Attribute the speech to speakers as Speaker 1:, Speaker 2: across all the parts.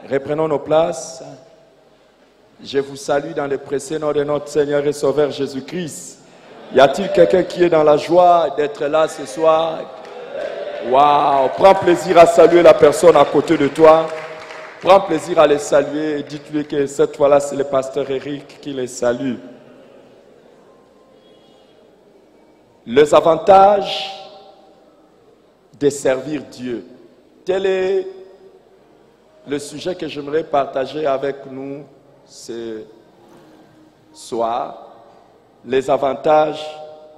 Speaker 1: Reprenons nos places. Je vous salue dans le précieux nom de notre Seigneur et Sauveur Jésus-Christ. Y a-t-il quelqu'un qui est dans la joie d'être là ce soir? Waouh! Prends plaisir à saluer la personne à côté de toi. Prends plaisir à les saluer et dites-lui que cette fois-là, c'est le pasteur Eric qui les salue. Les avantages de servir Dieu. Tel est le sujet que j'aimerais partager avec nous ce soir. Les avantages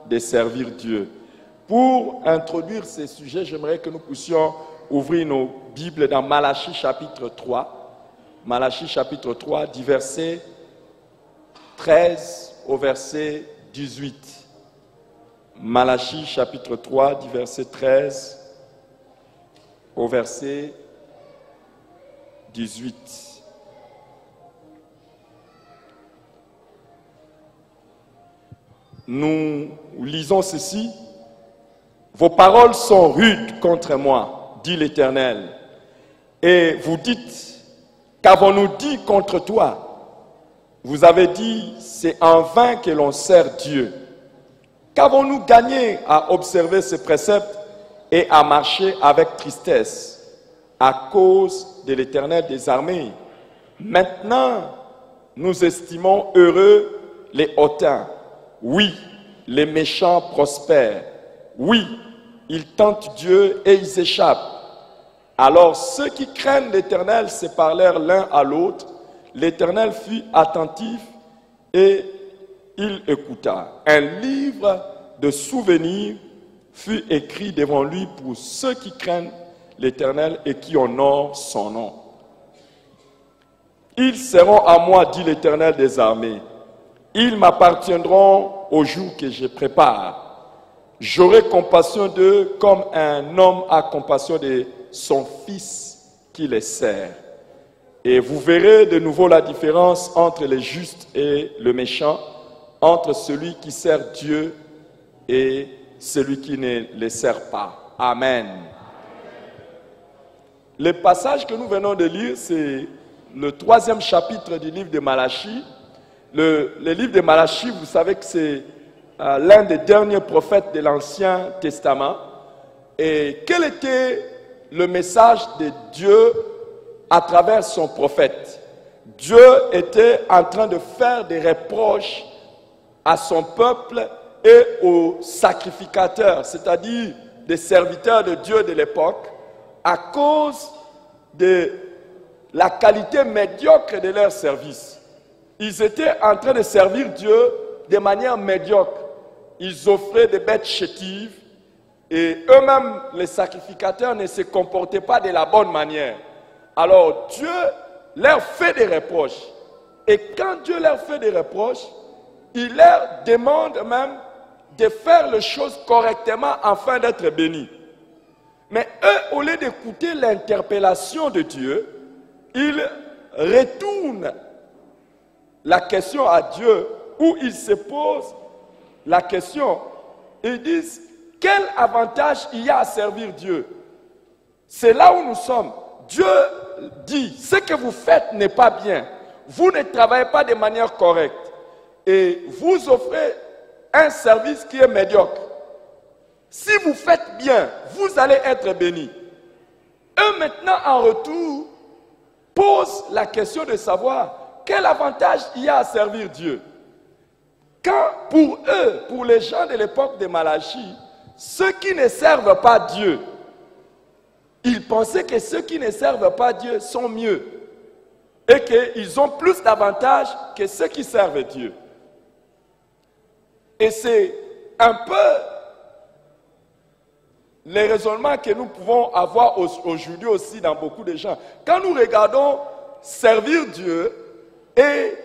Speaker 1: de servir Dieu. Pour introduire ce sujet, j'aimerais que nous puissions ouvrir nos Bibles dans Malachie chapitre 3. Malachie chapitre 3, du verset 13 au verset 18. Malachie chapitre 3, du verset 13 au verset 18. Nous lisons ceci. Vos paroles sont rudes contre moi, dit l'Éternel. Et vous dites, qu'avons-nous dit contre toi? Vous avez dit, c'est en vain que l'on sert Dieu. Qu'avons-nous gagné à observer ces préceptes et à marcher avec tristesse à cause de l'Éternel des armées? Maintenant, nous estimons heureux les hautains. Oui, les méchants prospèrent. Oui, ils tentent Dieu et ils échappent. Alors ceux qui craignent l'Éternel se parlèrent l'un à l'autre. L'Éternel fut attentif et il écouta. Un livre de souvenirs fut écrit devant lui pour ceux qui craignent l'Éternel et qui honorent son nom. Ils seront à moi, dit l'Éternel des armées. Ils m'appartiendront au jour que je prépare. J'aurai compassion d'eux comme un homme a compassion de son fils qui les sert. Et vous verrez de nouveau la différence entre les justes et le méchant, entre celui qui sert Dieu et celui qui ne le sert pas. Amen. Le passage que nous venons de lire, c'est le 3e chapitre du livre de Malachie. Le livre de Malachie, vous savez que c'est l'un des derniers prophètes de l'Ancien Testament. Et quel était le message de Dieu à travers son prophète? Dieu était en train de faire des reproches à son peuple et aux sacrificateurs, c'est-à-dire des serviteurs de Dieu de l'époque, à cause de la qualité médiocre de leur service. Ils étaient en train de servir Dieu de manière médiocre. Ils offraient des bêtes chétives et eux-mêmes, les sacrificateurs, ne se comportaient pas de la bonne manière. Alors Dieu leur fait des reproches. Et quand Dieu leur fait des reproches, il leur demande même de faire les choses correctement afin d'être bénis. Mais eux, au lieu d'écouter l'interpellation de Dieu, ils retournent la question à Dieu, où ils se posent la question. Ils disent, quel avantage il y a à servir Dieu? C'est là où nous sommes. Dieu dit, ce que vous faites n'est pas bien. Vous ne travaillez pas de manière correcte. Et vous offrez un service qui est médiocre. Si vous faites bien, vous allez être bénis. Eux maintenant, en retour, posent la question de savoir quel avantage il y a à servir Dieu. Quand pour eux, pour les gens de l'époque de Malachie, ceux qui ne servent pas Dieu, ils pensaient que ceux qui ne servent pas Dieu sont mieux et qu'ils ont plus d'avantages que ceux qui servent Dieu. Et c'est un peu les raisonnements que nous pouvons avoir aujourd'hui aussi dans beaucoup de gens. Quand nous regardons servir Dieu et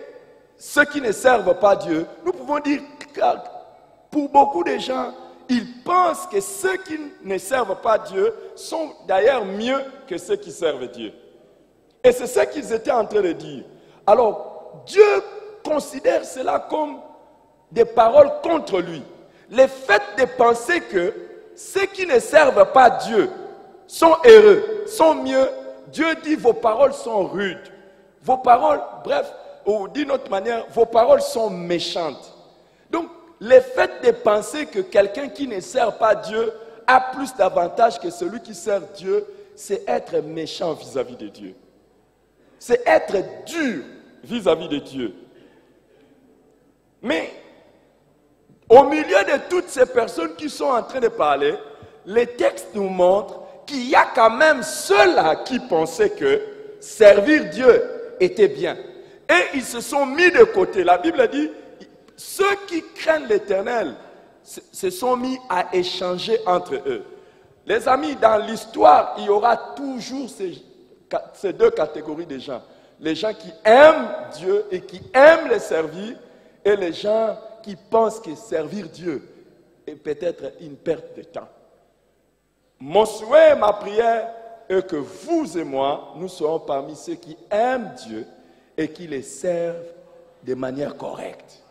Speaker 1: ceux qui ne servent pas Dieu, nous pouvons dire que pour beaucoup de gens, ils pensent que ceux qui ne servent pas Dieu sont d'ailleurs mieux que ceux qui servent Dieu. Et c'est ce qu'ils étaient en train de dire. Alors, Dieu considère cela comme des paroles contre lui. Le fait de penser que ceux qui ne servent pas Dieu sont heureux, sont mieux Dieu dit vos paroles sont rudes. Vos paroles, bref, ou d'une autre manière, vos paroles sont méchantes. Donc, le fait de penser que quelqu'un qui ne sert pas Dieu a plus d'avantages que celui qui sert Dieu, c'est être méchant vis-à-vis de Dieu. C'est être dur vis-à-vis de Dieu. Mais, au milieu de toutes ces personnes qui sont en train de parler, les textes nous montrent qu'il y a quand même ceux-là qui pensaient que servir Dieu était bien. Et ils se sont mis de côté. La Bible dit, ceux qui craignent l'Éternel se sont mis à échanger entre eux. Les amis, dans l'histoire, il y aura toujours ces deux catégories de gens. Les gens qui aiment Dieu et qui aiment le servir, et les gens qui pensent que servir Dieu est peut-être une perte de temps. Mon souhait, ma prière est que vous et moi, nous serons parmi ceux qui aiment Dieu et qui les servent de manière correcte.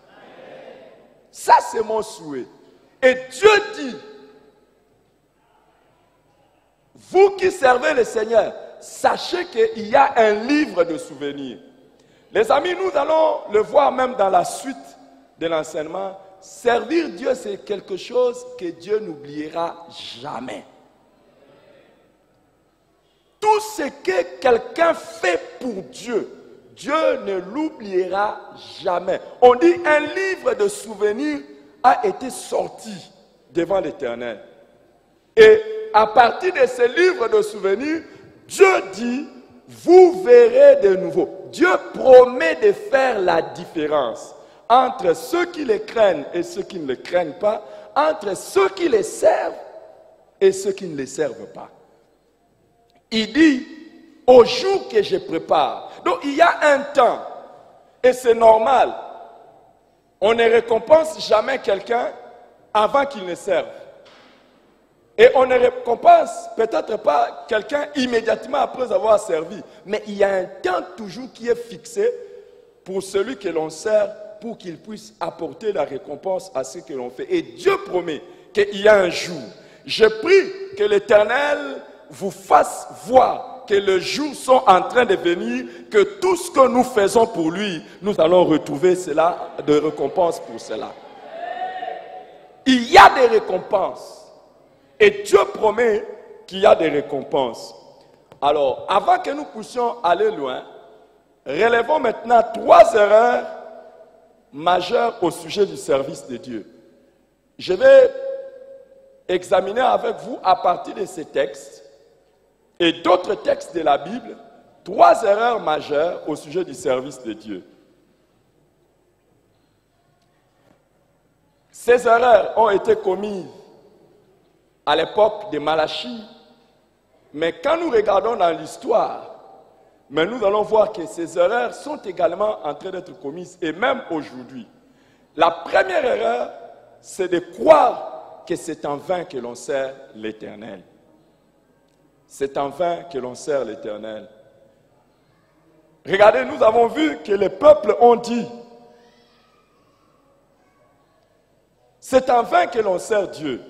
Speaker 1: Ça, c'est mon souhait. Et Dieu dit, vous qui servez le Seigneur, sachez qu'il y a un livre de souvenirs. Les amis, nous allons le voir même dans la suite de l'enseignement. Servir Dieu, c'est quelque chose que Dieu n'oubliera jamais. Tout ce que quelqu'un fait pour Dieu, Dieu ne l'oubliera jamais. On dit un livre de souvenirs a été sorti devant l'Éternel. Et à partir de ce livre de souvenirs, Dieu dit, vous verrez de nouveau. Dieu promet de faire la différence entre ceux qui les craignent et ceux qui ne les craignent pas, entre ceux qui les servent et ceux qui ne les servent pas. Il dit, au jour que je prépare. Donc il y a un temps, et c'est normal, on ne récompense jamais quelqu'un avant qu'il ne serve. Et on ne récompense peut-être pas quelqu'un immédiatement après avoir servi. Mais il y a un temps toujours qui est fixé pour celui que l'on sert, pour qu'il puisse apporter la récompense à ce que l'on fait. Et Dieu promet qu'il y a un jour. Je prie que l'Éternel vous fasse voir que les jours sont en train de venir, que tout ce que nous faisons pour lui, nous allons retrouver cela de récompense pour cela. Il y a des récompenses. Et Dieu promet qu'il y a des récompenses. Alors, avant que nous puissions aller loin, relevons maintenant 3 erreurs majeures au sujet du service de Dieu. Je vais examiner avec vous à partir de ces textes et d'autres textes de la Bible, 3 erreurs majeures au sujet du service de Dieu. Ces erreurs ont été commises à l'époque de Malachie, mais quand nous regardons dans l'histoire, nous allons voir que ces erreurs sont également en train d'être commises, et même aujourd'hui. La première erreur, c'est de croire que c'est en vain que l'on sert l'Éternel. C'est en vain que l'on sert l'Éternel. Regardez, nous avons vu que les peuples ont dit, c'est en vain que l'on sert Dieu.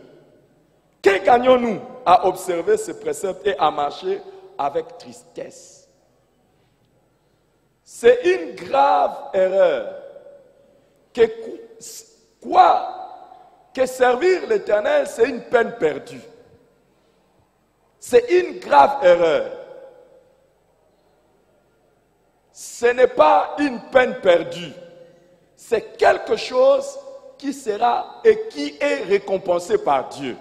Speaker 1: Que gagnons-nous à observer ces préceptes et à marcher avec tristesse? C'est une grave erreur que servir l'Éternel, c'est une peine perdue. C'est une grave erreur. Ce n'est pas une peine perdue. C'est quelque chose qui sera et qui est récompensé par Dieu.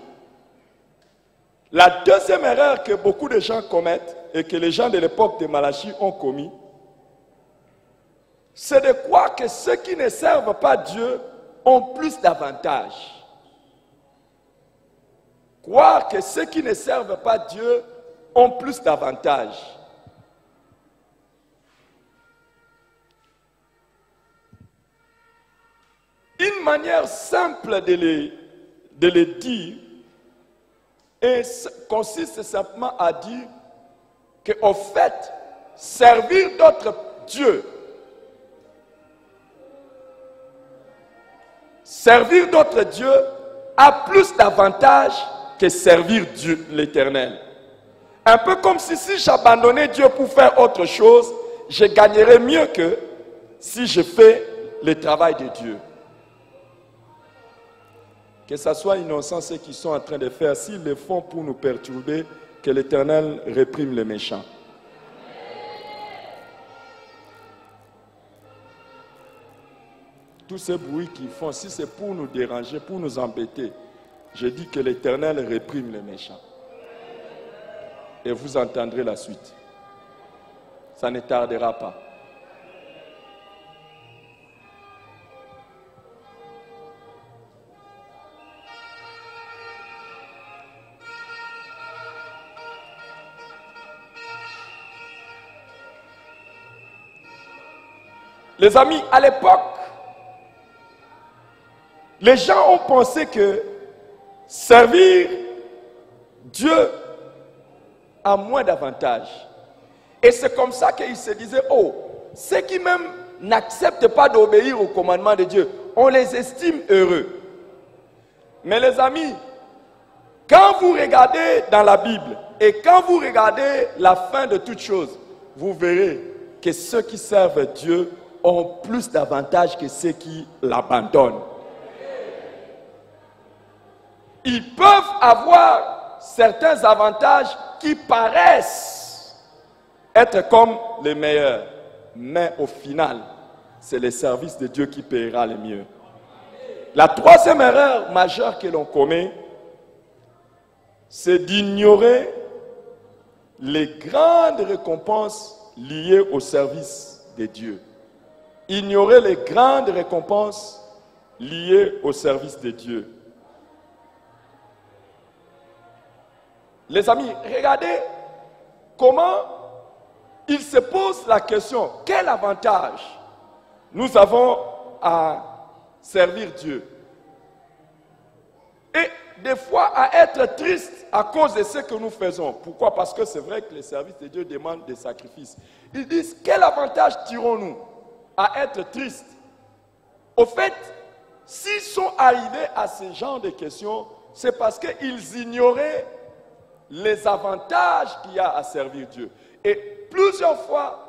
Speaker 1: La deuxième erreur que beaucoup de gens commettent et que les gens de l'époque de Malachie ont commis, c'est de croire que ceux qui ne servent pas Dieu ont plus d'avantages. Croire que ceux qui ne servent pas Dieu ont plus d'avantages. Une manière simple de le dire consiste simplement à dire qu'au fait, servir d'autres dieux, servir d'autres dieux a plus d'avantages que servir Dieu l'Éternel. Un peu comme si j'abandonnais Dieu pour faire autre chose, je gagnerais mieux que si je fais le travail de Dieu. Que ce soit innocent ceux qui sont en train de faire, s'ils le font pour nous perturber, que l'Éternel réprime les méchants. Tous ces bruits qu'ils font, si c'est pour nous déranger, pour nous embêter, je dis que l'Éternel réprime les méchants. Et vous entendrez la suite. Ça ne tardera pas. Les amis, à l'époque, les gens ont pensé que servir Dieu a moins d'avantages. Et c'est comme ça qu'ils se disaient, oh, ceux qui même n'acceptent pas d'obéir au commandement de Dieu, on les estime heureux. Mais les amis, quand vous regardez dans la Bible et quand vous regardez la fin de toutes choses, vous verrez que ceux qui servent Dieu ont plus d'avantages que ceux qui l'abandonnent. Ils peuvent avoir certains avantages qui paraissent être comme les meilleurs. Mais au final, c'est le service de Dieu qui paiera le mieux. La troisième erreur majeure que l'on commet, c'est d'ignorer les grandes récompenses liées au service de Dieu. Ignorer les grandes récompenses liées au service de Dieu. Les amis, regardez comment il se pose la question, quel avantage nous avons à servir Dieu? Et des fois à être triste à cause de ce que nous faisons. Pourquoi? Parce que c'est vrai que les services de Dieu demandent des sacrifices. Ils disent, quel avantage tirons-nous à être tristes? Au fait, s'ils sont arrivés à ce genre de questions, c'est parce qu'ils ignoraient les avantages qu'il y a à servir Dieu. Et plusieurs fois,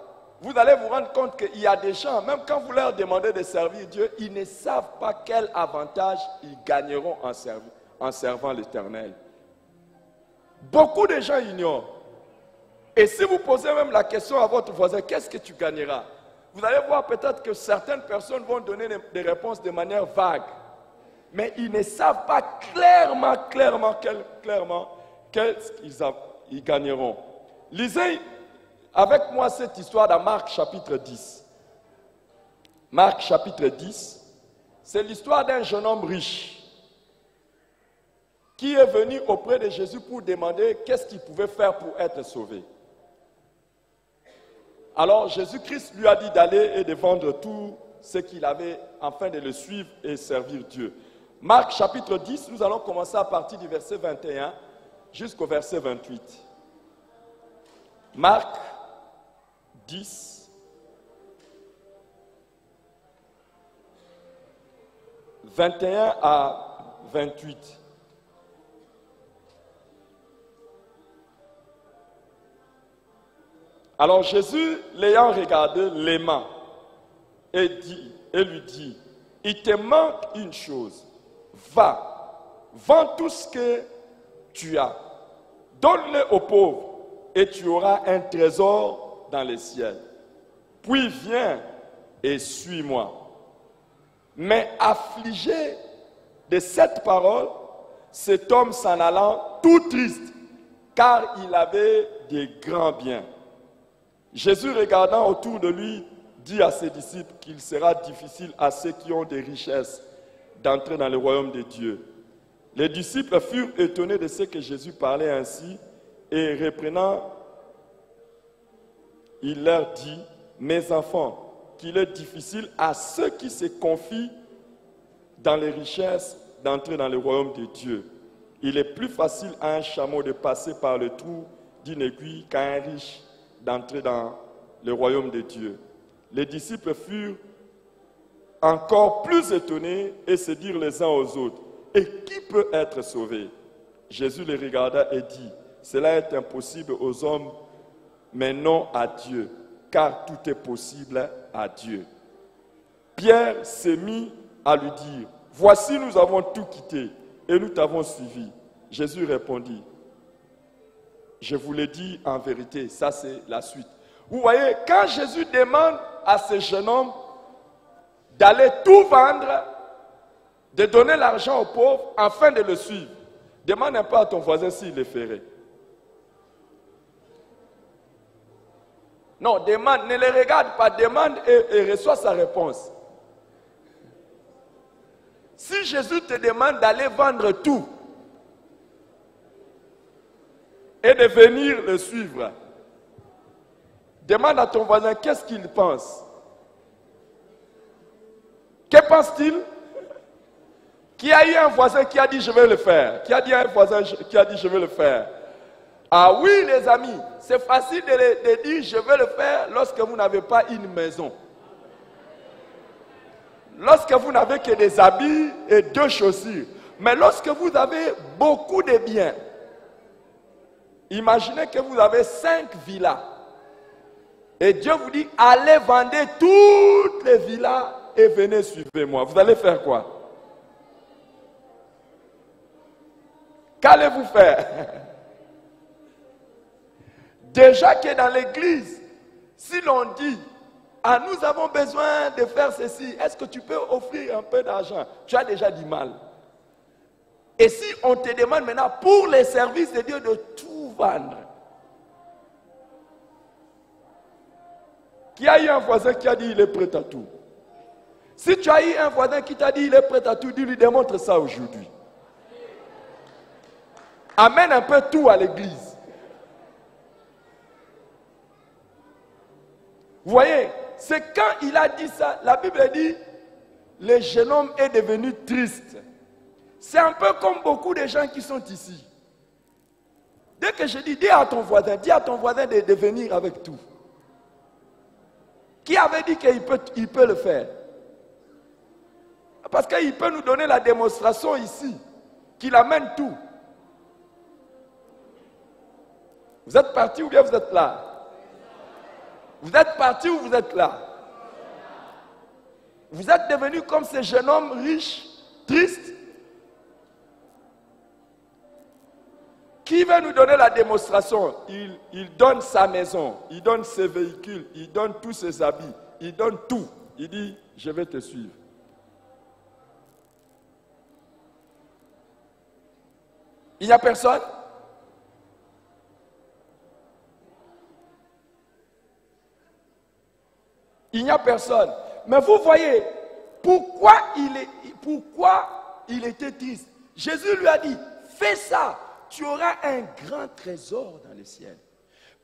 Speaker 1: vous allez vous rendre compte qu'il y a des gens, même quand vous leur demandez de servir Dieu, ils ne savent pas quel avantage ils gagneront en servant l'Éternel. Beaucoup de gens ignorent. Et si vous posez même la question à votre voisin, qu'est-ce que tu gagneras? Vous allez voir peut-être que certaines personnes vont donner des réponses de manière vague. Mais ils ne savent pas clairement qu'est-ce qu'ils gagneront. Lisez avec moi cette histoire dans Marc chapitre 10. Marc chapitre 10, c'est l'histoire d'un jeune homme riche qui est venu auprès de Jésus pour demander qu'est-ce qu'il pouvait faire pour être sauvé. Alors Jésus-Christ lui a dit d'aller et de vendre tout ce qu'il avait afin de le suivre et servir Dieu. Marc chapitre 10, nous allons commencer à partir du verset 21 jusqu'au verset 28. Marc 10, 21 à 28. Alors Jésus, l'ayant regardé, l'aima et lui dit, il te manque une chose, va, vends tout ce que tu as, donne-le aux pauvres et tu auras un trésor dans les ciels. Puis viens et suis-moi. Mais affligé de cette parole, cet homme s'en allant tout triste, car il avait des grands biens. Jésus, regardant autour de lui, dit à ses disciples qu'il sera difficile à ceux qui ont des richesses d'entrer dans le royaume de Dieu. Les disciples furent étonnés de ce que Jésus parlait ainsi, et reprenant, il leur dit, mes enfants, qu'il est difficile à ceux qui se confient dans les richesses d'entrer dans le royaume de Dieu. Il est plus facile à un chameau de passer par le trou d'une aiguille qu'à un riche d'entrer dans le royaume de Dieu. Les disciples furent encore plus étonnés et se dirent les uns aux autres, et qui peut être sauvé? Jésus les regarda et dit, cela est impossible aux hommes, mais non à Dieu, car tout est possible à Dieu. Pierre s'est mis à lui dire, « Voici, nous avons tout quitté et nous t'avons suivi. » Jésus répondit, « Je vous l'ai dit en vérité. » Ça, c'est la suite. Vous voyez, quand Jésus demande à ce jeune homme d'aller tout vendre, de donner l'argent aux pauvres afin de le suivre, demande un peu à ton voisin s'il le ferait. Non, demande, ne le regarde pas, demande et reçois sa réponse. Si Jésus te demande d'aller vendre tout et de venir le suivre, demande à ton voisin qu'est-ce qu'il pense. Que pense-t-il? Qui a eu un voisin qui a dit je vais le faire? Qui a dit un voisin qui a dit je vais le faire? Ah oui les amis, c'est facile de dire je vais le faire lorsque vous n'avez pas une maison. Lorsque vous n'avez que des habits et 2 chaussures. Mais lorsque vous avez beaucoup de biens, imaginez que vous avez 5 villas. Et Dieu vous dit, allez vendre toutes les villas et venez suivez-moi. Vous allez faire quoi? Qu'allez-vous faire? Déjà que dans l'église, si l'on dit, ah, nous avons besoin de faire ceci, est-ce que tu peux offrir un peu d'argent? Tu as déjà du mal. Et si on te demande maintenant pour les services de Dieu de tout vendre, qui a eu un voisin qui a dit il est prêt à tout? Si tu as eu un voisin qui t'a dit il est prêt à tout, dis-lui démontre ça aujourd'hui. Amène un peu tout à l'église. Vous voyez, c'est quand il a dit ça, la Bible dit, le jeune homme est devenu triste. C'est un peu comme beaucoup de gens qui sont ici. Dès que je dis à ton voisin de venir avec tout. Qui avait dit qu'il peut le faire? Parce qu'il peut nous donner la démonstration ici, qu'il amène tout. Vous êtes parti ou bien vous êtes là? Vous êtes parti ou vous êtes là? Vous êtes devenu comme ce jeune homme riche, triste, qui veut nous donner la démonstration? Il donne sa maison, il donne ses véhicules, il donne tous ses habits, il donne tout. Il dit, je vais te suivre. Il n'y a personne? Il n'y a personne. Mais vous voyez, pourquoi il était triste? Jésus lui a dit, fais ça, tu auras un grand trésor dans le ciel.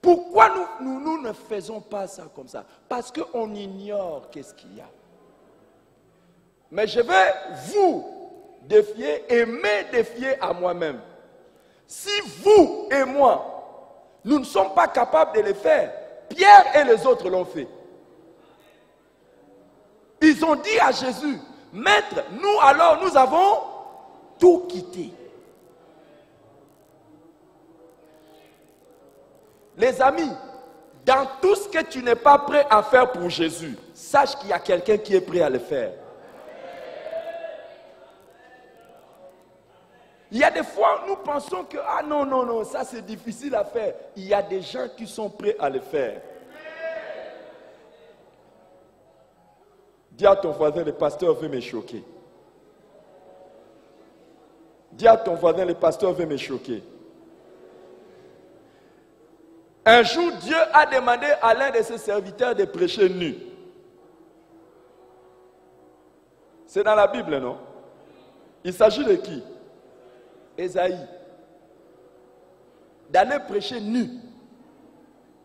Speaker 1: Pourquoi nous ne faisons pas ça comme ça? Parce qu'on ignore qu'est-ce qu'il y a. Mais je vais vous défier et me défier à moi-même. Si vous et moi, nous ne sommes pas capables de le faire, Pierre et les autres l'ont fait. Ils ont dit à Jésus, Maître, nous alors, nous avons tout quitté. Les amis, dans tout ce que tu n'es pas prêt à faire pour Jésus, sache qu'il y a quelqu'un qui est prêt à le faire. Il y a des fois, nous pensons que, ah non, non, non, ça c'est difficile à faire. Il y a des gens qui sont prêts à le faire. Dis à ton voisin, le pasteur veut me choquer. Dis à ton voisin, le pasteur veut me choquer. Un jour, Dieu a demandé à l'un de ses serviteurs de prêcher nu. C'est dans la Bible, non? Il s'agit de qui? Ésaïe. D'aller prêcher nu.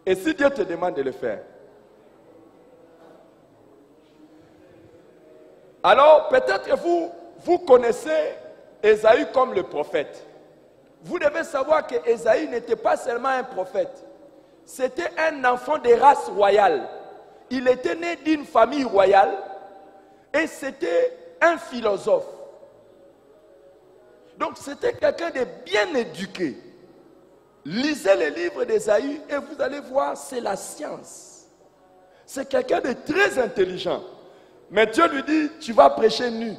Speaker 1: Et si Dieu te demande de le faire? Alors, peut-être que vous connaissez Ésaïe comme le prophète. Vous devez savoir que Ésaïe n'était pas seulement un prophète. C'était un enfant de race royale. Il était né d'une famille royale et c'était un Lisez les livres d'Ésaïe et vous allez voir, c'est la science. C'est quelqu'un de très intelligent. Mais Dieu lui dit, tu vas prêcher nu.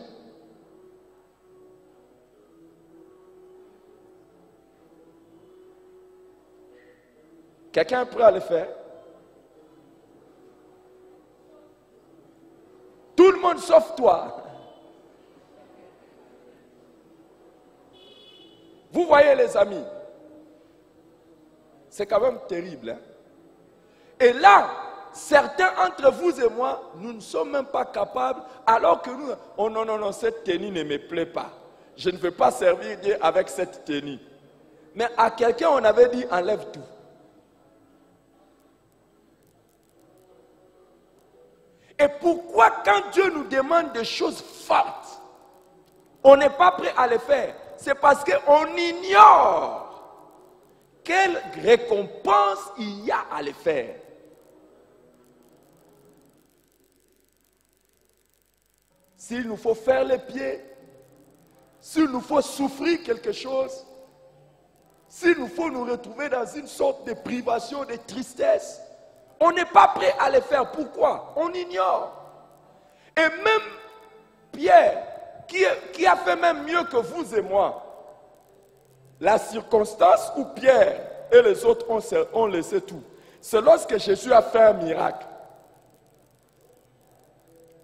Speaker 1: Quelqu'un est prêt à le faire? Tout le monde sauf toi. Vous voyez les amis, c'est quand même terrible. Hein? Et là, certains entre vous et moi, nous ne sommes même pas capables, alors que nous, oh non, non, non, cette tenue ne me plaît pas. Je ne veux pas servir Dieu avec cette tenue. Mais à quelqu'un, on avait dit, enlève tout. Et pourquoi quand Dieu nous demande des choses fortes, on n'est pas prêt à les faire? C'est parce qu'on ignore quelle récompense il y a à les faire. S'il nous faut faire les pieds, s'il nous faut souffrir quelque chose, s'il nous faut nous retrouver dans une sorte de privation, de tristesse, on n'est pas prêt à les faire. Pourquoi? On ignore. Et même Pierre, qui a fait même mieux que vous et moi, la circonstance où Pierre et les autres ont laissé tout, c'est lorsque Jésus a fait un miracle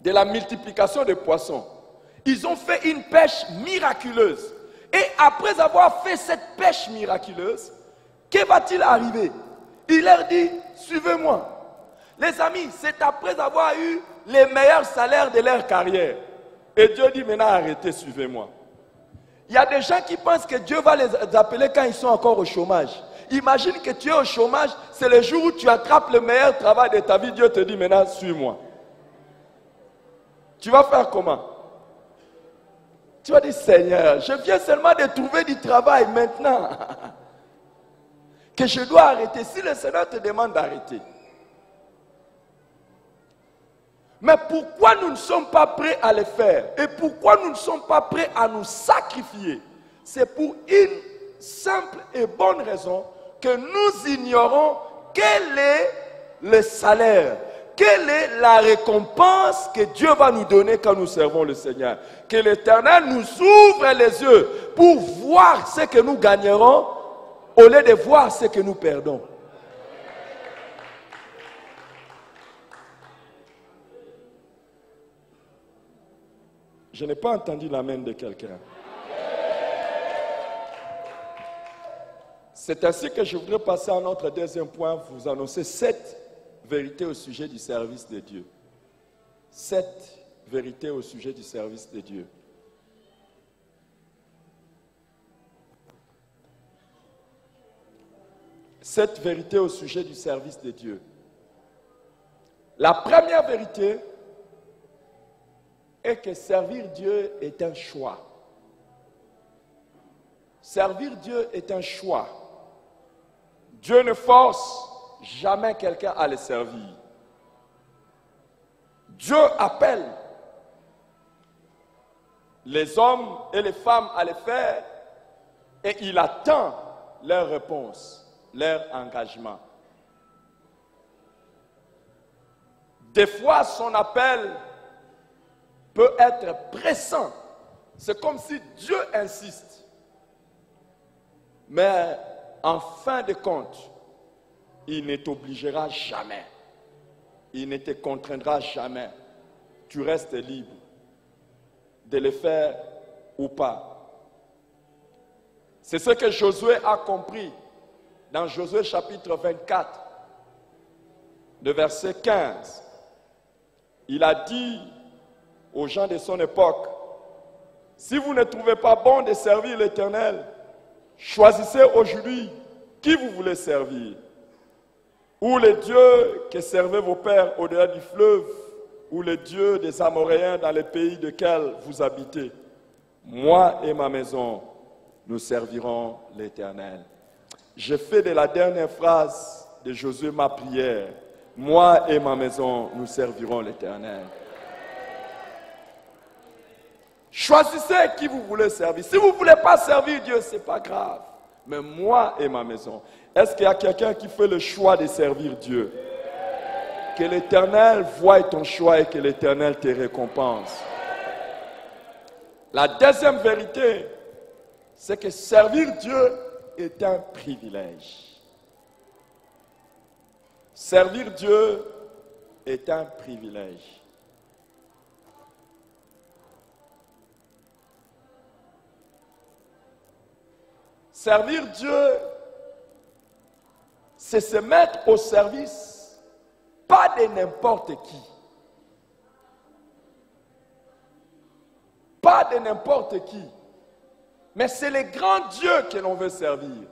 Speaker 1: de la multiplication des poissons. Ils ont fait une pêche miraculeuse. Et après avoir fait cette pêche miraculeuse, que va-t-il arriver? Il leur dit, suivez-moi. Les amis, c'est après avoir eu les meilleurs salaires de leur carrière. Et Dieu dit, maintenant arrêtez, suivez-moi. Il y a des gens qui pensent que Dieu va les appeler quand ils sont encore au chômage. Imagine que tu es au chômage, c'est le jour où tu attrapes le meilleur travail de ta vie. Dieu te dit, maintenant suis-moi. Tu vas faire comment? Tu vas dire, Seigneur, je viens seulement de trouver du travail maintenant. Que je dois arrêter. Si le Seigneur te demande d'arrêter. Mais pourquoi nous ne sommes pas prêts à le faire? Et pourquoi nous ne sommes pas prêts à nous sacrifier? C'est pour une simple et bonne raison que nous ignorons quel est le salaire, quelle est la récompense que Dieu va nous donner quand nous servons le Seigneur. Que l'Éternel nous ouvre les yeux pour voir ce que nous gagnerons au lieu de voir ce que nous perdons. Je n'ai pas entendu l'amen de quelqu'un. C'est ainsi que je voudrais passer à notre deuxième point, vous annoncer 7 vérités au sujet du service de Dieu. 7 vérités au sujet du service de Dieu. Cette vérité au sujet du service de Dieu. La première vérité est que servir Dieu est un choix. Servir Dieu est un choix. Dieu ne force jamais quelqu'un à le servir. Dieu appelle les hommes et les femmes à le faire et il attend leur réponse, leur engagement. Des fois, son appel peut être pressant. C'est comme si Dieu insiste. Mais en fin de compte, il ne t'obligera jamais. Il ne te contraindra jamais. Tu restes libre de le faire ou pas. C'est ce que Josué a compris dans Josué chapitre 24, le verset 15. Il a dit aux gens de son époque, si vous ne trouvez pas bon de servir l'Éternel, choisissez aujourd'hui qui vous voulez servir. Ou les dieux que servaient vos pères au-delà du fleuve, ou les dieux des Amoréens dans les pays desquels vous habitez. Moi et ma maison, nous servirons l'Éternel. Je fais de la dernière phrase de Josué ma prière. Moi et ma maison, nous servirons l'Éternel. Choisissez qui vous voulez servir. Si vous ne voulez pas servir Dieu, ce n'est pas grave. mais moi et ma maison. Est-ce qu'il y a quelqu'un qui fait le choix de servir Dieu? Que l'Éternel voie ton choix et que l'Éternel te récompense. La deuxième vérité, c'est que servir Dieu est un privilège. Servir Dieu est un privilège. Servir Dieu, c'est se mettre au service, pas de n'importe qui. Pas de n'importe qui. Mais c'est le grand Dieu que l'on veut servir.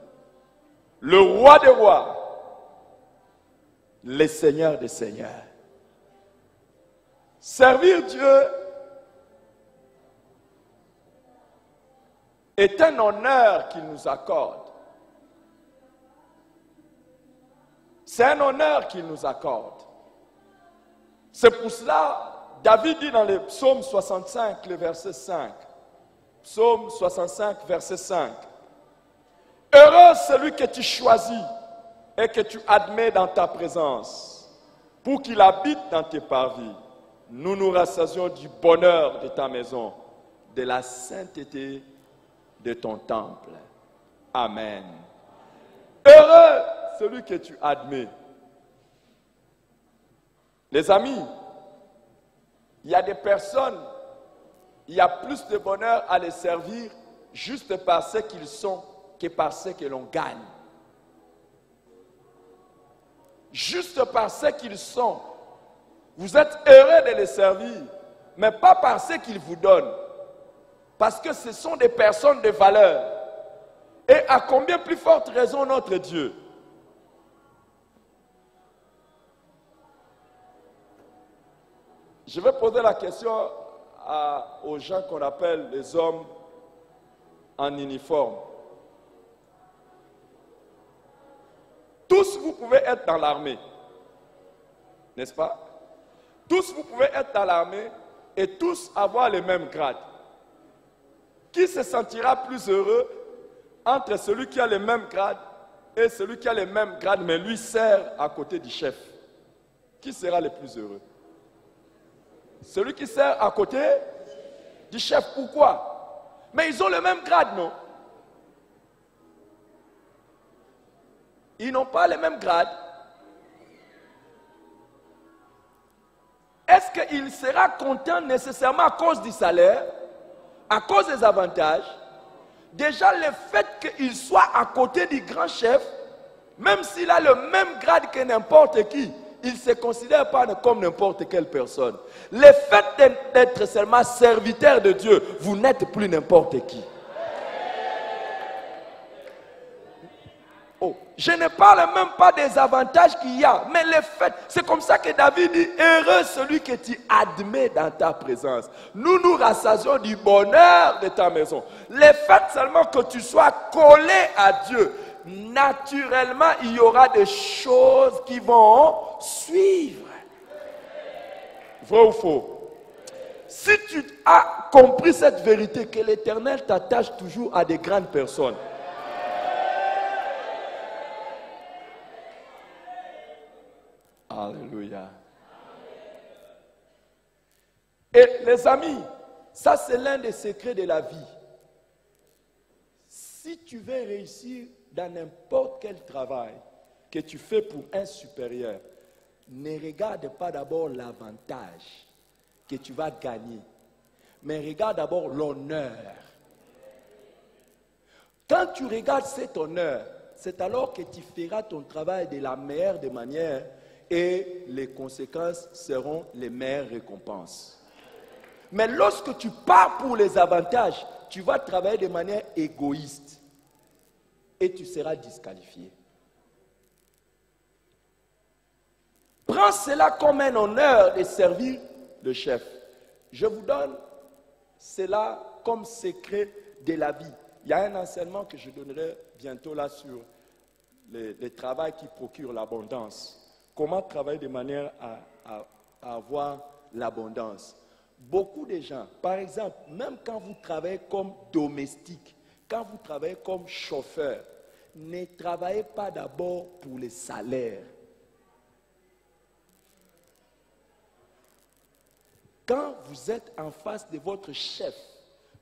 Speaker 1: Le roi des rois. Le Seigneur des seigneurs. Servir Dieu est un honneur qu'il nous accorde. C'est un honneur qu'il nous accorde. C'est pour cela, David dit dans le psaume 65, le verset 5. Psaume 65, verset 5. Heureux celui que tu choisis et que tu admets dans ta présence, pour qu'il habite dans tes parvis. Nous nous rassasions du bonheur de ta maison, de la sainteté de ton temple. Amen. Heureux celui que tu admets. Les amis, il y a des personnes, il y a plus de bonheur à les servir juste par ce qu'ils sont que par ce que l'on gagne. Juste par ce qu'ils sont. Vous êtes heureux de les servir, mais pas par ce qu'ils vous donnent. Parce que ce sont des personnes de valeur. Et à combien plus forte raison notre Dieu? Je vais poser la question aux gens qu'on appelle les hommes en uniforme. Tous vous pouvez être dans l'armée, n'est-ce pas? Tous vous pouvez être dans l'armée et tous avoir les mêmes grades. Qui se sentira plus heureux entre celui qui a les mêmes grades et celui qui a les mêmes grades mais lui sert à côté du chef? Qui sera le plus heureux? Celui qui sert à côté du chef. Pourquoi? Mais ils ont le même grade, non? Ils n'ont pas le même grade. Est-ce qu'il sera content nécessairement à cause du salaire, à cause des avantages? Déjà, le fait qu'il soit à côté du grand chef, même s'il a le même grade que n'importe qui, il ne se considère pas comme n'importe quelle personne. Le fait d'être seulement serviteur de Dieu, vous n'êtes plus n'importe qui. Oh, je ne parle même pas des avantages qu'il y a, mais le fait, c'est comme ça que David dit, heureux celui que tu admets dans ta présence. Nous nous rassasions du bonheur de ta maison. Le fait seulement que tu sois collé à Dieu, naturellement, il y aura des choses qui vont suivre. Vrai ou faux? Si tu as compris cette vérité, que l'Éternel t'attache toujours à des grandes personnes. Alléluia. Et les amis, ça c'est l'un des secrets de la vie. Si tu veux réussir dans n'importe quel travail que tu fais pour un supérieur, ne regarde pas d'abord l'avantage que tu vas gagner, mais regarde d'abord l'honneur. Quand tu regardes cet honneur, c'est alors que tu feras ton travail de la meilleure des manières et les conséquences seront les meilleures récompenses. Mais lorsque tu pars pour les avantages, tu vas travailler de manière égoïste et tu seras disqualifié. Prends cela comme un honneur de servir le chef. Je vous donne cela comme secret de la vie. Il y a un enseignement que je donnerai bientôt là sur le travail qui procure l'abondance. Comment travailler de manière à avoir l'abondance. Beaucoup de gens, par exemple, même quand vous travaillez comme domestique, quand vous travaillez comme chauffeur, ne travaillez pas d'abord pour les salaires. Quand vous êtes en face de votre chef,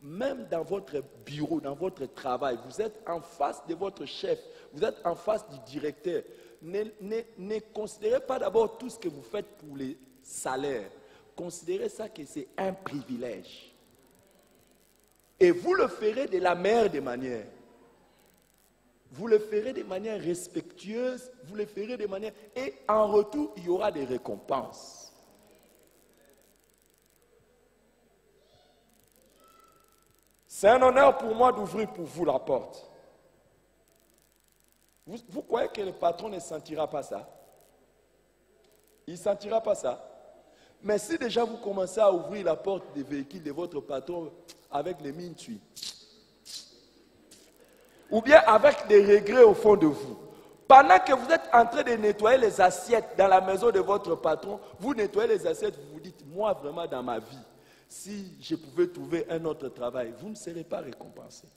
Speaker 1: même dans votre bureau, dans votre travail, vous êtes en face de votre chef, vous êtes en face du directeur, ne considérez pas d'abord tout ce que vous faites pour les salaires. Considérez ça que c'est un privilège. Et vous le ferez de la meilleure des manières. Vous le ferez de manière respectueuse, vous le ferez de manière... Et en retour, il y aura des récompenses. C'est un honneur pour moi d'ouvrir pour vous la porte. Vous croyez que le patron ne sentira pas ça? Il ne sentira pas ça. Mais si déjà vous commencez à ouvrir la porte des véhicules de votre patron avec les mines tuées, ou bien avec des regrets au fond de vous, pendant que vous êtes en train de nettoyer les assiettes dans la maison de votre patron, vous nettoyez les assiettes, vous vous dites, moi vraiment dans ma vie, si je pouvais trouver un autre travail, vous ne serez pas récompensé.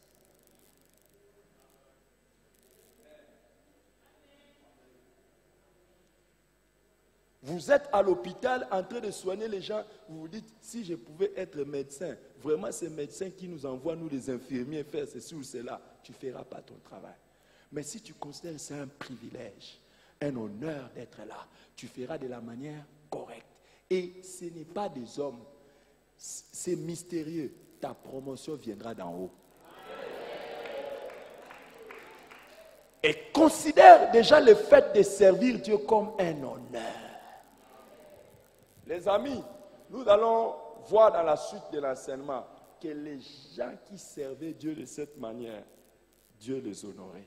Speaker 1: Vous êtes à l'hôpital en train de soigner les gens, vous vous dites, si je pouvais être médecin, vraiment c'est médecin qui nous envoie, nous les infirmiers, faire ceci ou cela, tu ne feras pas ton travail. Mais si tu considères que c'est un privilège, un honneur d'être là, tu feras de la manière correcte. Et ce n'est pas des hommes, c'est mystérieux, ta promotion viendra d'en haut. Et considère déjà le fait de servir Dieu comme un honneur. Les amis, nous allons voir dans la suite de l'enseignement que les gens qui servaient Dieu de cette manière, Dieu les honorait.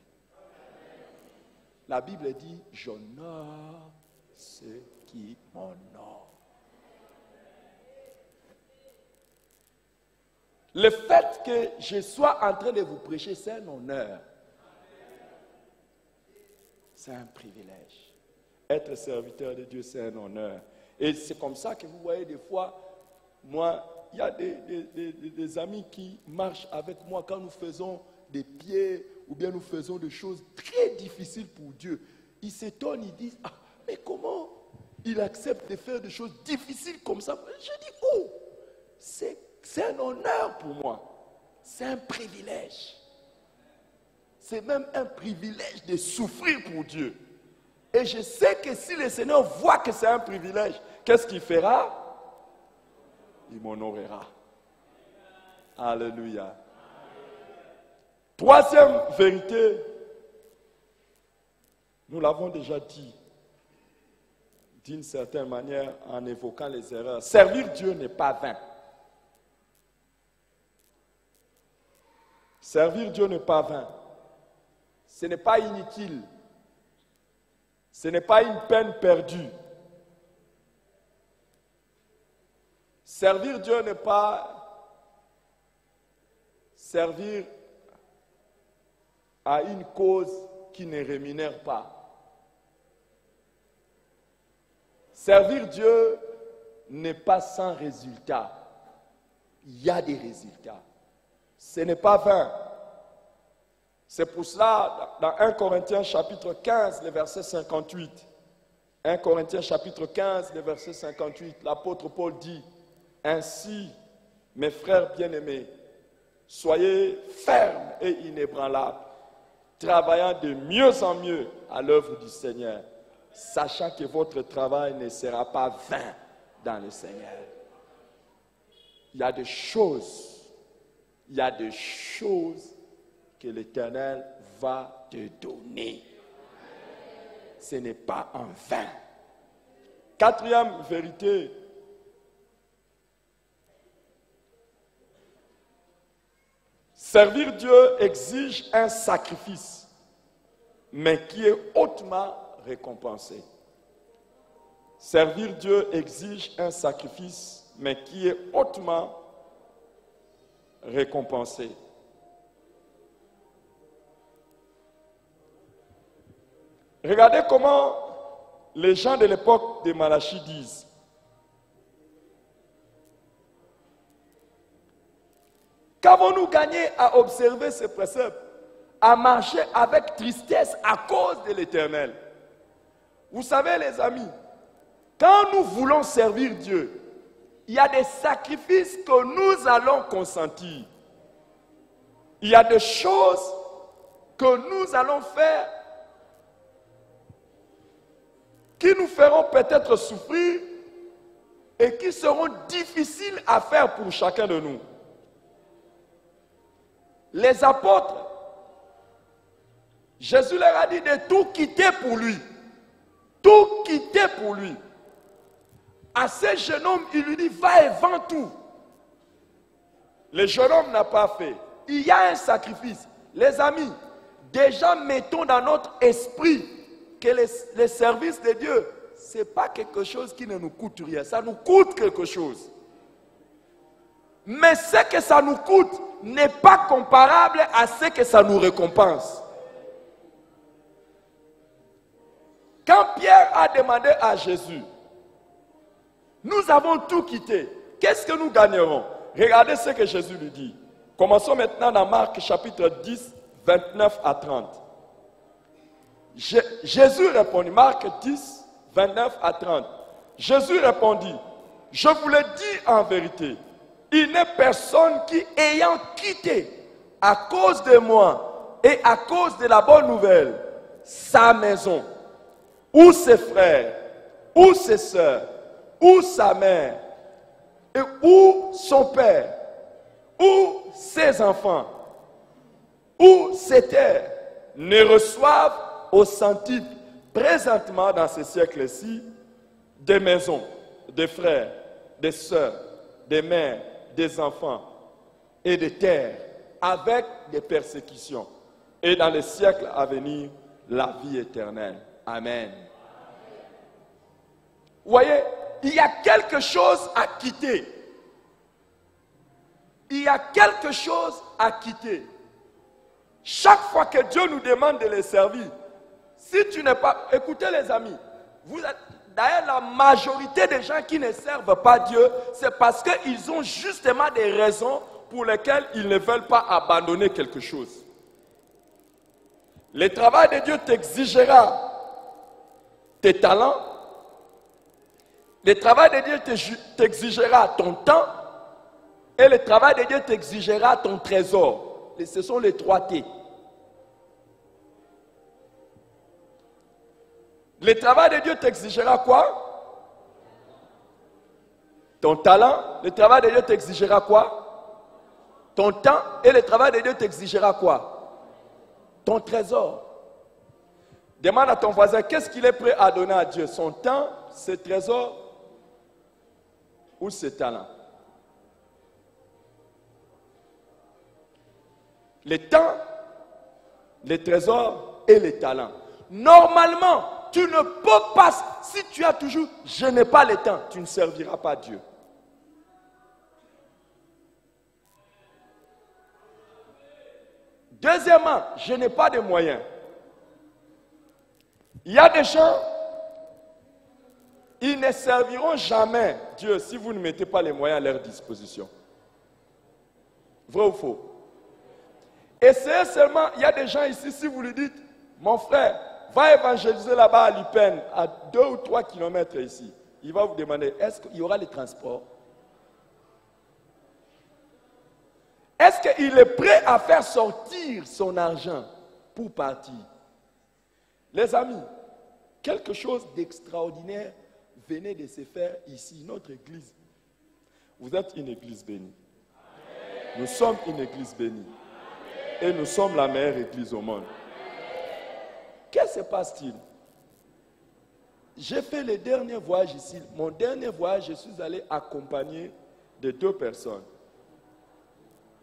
Speaker 1: La Bible dit, j'honore ceux qui m'honorent. Le fait que je sois en train de vous prêcher, c'est un honneur. C'est un privilège. Être serviteur de Dieu, c'est un honneur. Et c'est comme ça que vous voyez des fois, moi, il y a des amis qui marchent avec moi quand nous faisons des pieds ou bien nous faisons des choses très difficiles pour Dieu. Ils s'étonnent, ils disent, ah, mais comment il accepte de faire des choses difficiles comme ça? Je dis, oh, c'est un honneur pour moi. C'est un privilège. C'est même un privilège de souffrir pour Dieu. Et je sais que si le Seigneur voit que c'est un privilège, qu'est-ce qu'il fera? Il m'honorera. Alléluia. Troisième vérité, nous l'avons déjà dit, d'une certaine manière, en évoquant les erreurs. Servir Dieu n'est pas vain. Servir Dieu n'est pas vain. Ce n'est pas inutile. Ce n'est pas une peine perdue. Servir Dieu n'est pas servir à une cause qui ne rémunère pas. Servir Dieu n'est pas sans résultat. Il y a des résultats. Ce n'est pas vain. C'est pour cela, dans 1 Corinthiens chapitre 15, le verset 58, 1 Corinthiens chapitre 15, le verset 58, l'apôtre Paul dit, « Ainsi, mes frères bien-aimés, soyez fermes et inébranlables, travaillant de mieux en mieux à l'œuvre du Seigneur, sachant que votre travail ne sera pas vain dans le Seigneur. » Il y a des choses que l'Éternel va te donner. Ce n'est pas en vain. Quatrième vérité. Servir Dieu exige un sacrifice, mais qui est hautement récompensé. Servir Dieu exige un sacrifice, mais qui est hautement récompensé. Regardez comment les gens de l'époque de Malachie disent. Qu'avons-nous gagné à observer ces préceptes? à marcher avec tristesse à cause de l'Éternel. Vous savez les amis, quand nous voulons servir Dieu, il y a des sacrifices que nous allons consentir. Il y a des choses que nous allons faire qui nous feront peut-être souffrir et qui seront difficiles à faire pour chacun de nous. Les apôtres, Jésus leur a dit de tout quitter pour lui. Tout quitter pour lui. À ce jeune homme, il lui dit, va et vends tout. Le jeune homme n'a pas fait. Il y a un sacrifice. Les amis, déjà mettons dans notre esprit que les services de Dieu, ce n'est pas quelque chose qui ne nous coûte rien. Ça nous coûte quelque chose. Mais ce que ça nous coûte n'est pas comparable à ce que ça nous récompense. Quand Pierre a demandé à Jésus, nous avons tout quitté, qu'est-ce que nous gagnerons? Regardez ce que Jésus lui dit. Commençons maintenant dans Marc chapitre 10, 29 à 30. Jésus répondit, Marc 10, 29 à 30. Jésus répondit, je vous le dis en vérité, il n'est personne qui, ayant quitté à cause de moi et à cause de la bonne nouvelle, sa maison, ou ses frères, ou ses sœurs, ou sa mère, et ou son père, ou ses enfants, ou ses terres, ne reçoivent au centuple présentement dans ce siècle-ci des maisons, des frères, des sœurs, des mères, des enfants et des terres avec des persécutions. Et dans les siècles à venir, la vie éternelle. Amen. Vous voyez, il y a quelque chose à quitter. Il y a quelque chose à quitter. Chaque fois que Dieu nous demande de les servir, si tu n'es pas... Écoutez les amis, d'ailleurs la majorité des gens qui ne servent pas Dieu, c'est parce qu'ils ont justement des raisons pour lesquelles ils ne veulent pas abandonner quelque chose. Le travail de Dieu t'exigera tes talents. Le travail de Dieu t'exigera ton temps. Et le travail de Dieu t'exigera ton trésor. Et ce sont les 3 T. Le travail de Dieu t'exigera quoi? Ton talent. Le travail de Dieu t'exigera quoi? Ton temps. Et le travail de Dieu t'exigera quoi? Ton trésor. Demande à ton voisin, qu'est-ce qu'il est prêt à donner à Dieu? Son temps, ses trésors ou ses talents? Les temps, les trésors et les talents. Normalement, tu ne peux pas, si tu as toujours, je n'ai pas le temps, tu ne serviras pas Dieu. Deuxièmement, je n'ai pas de moyens. Il y a des gens, ils ne serviront jamais Dieu si vous ne mettez pas les moyens à leur disposition. Vrai ou faux? Essayez seulement, il y a des gens ici, si vous lui dites, mon frère, va évangéliser là-bas à Lipen, à 2 ou 3 kilomètres ici. Il va vous demander, est-ce qu'il y aura les transports? Est-ce qu'il est prêt à faire sortir son argent pour partir? Les amis, quelque chose d'extraordinaire venait de se faire ici, notre église. Vous êtes une église bénie. Nous sommes une église bénie. Et nous sommes la meilleure église au monde. Qu'est-ce qui se passe-t-il? J'ai fait le dernier voyage ici. Mon dernier voyage, je suis allé accompagné de 2 personnes.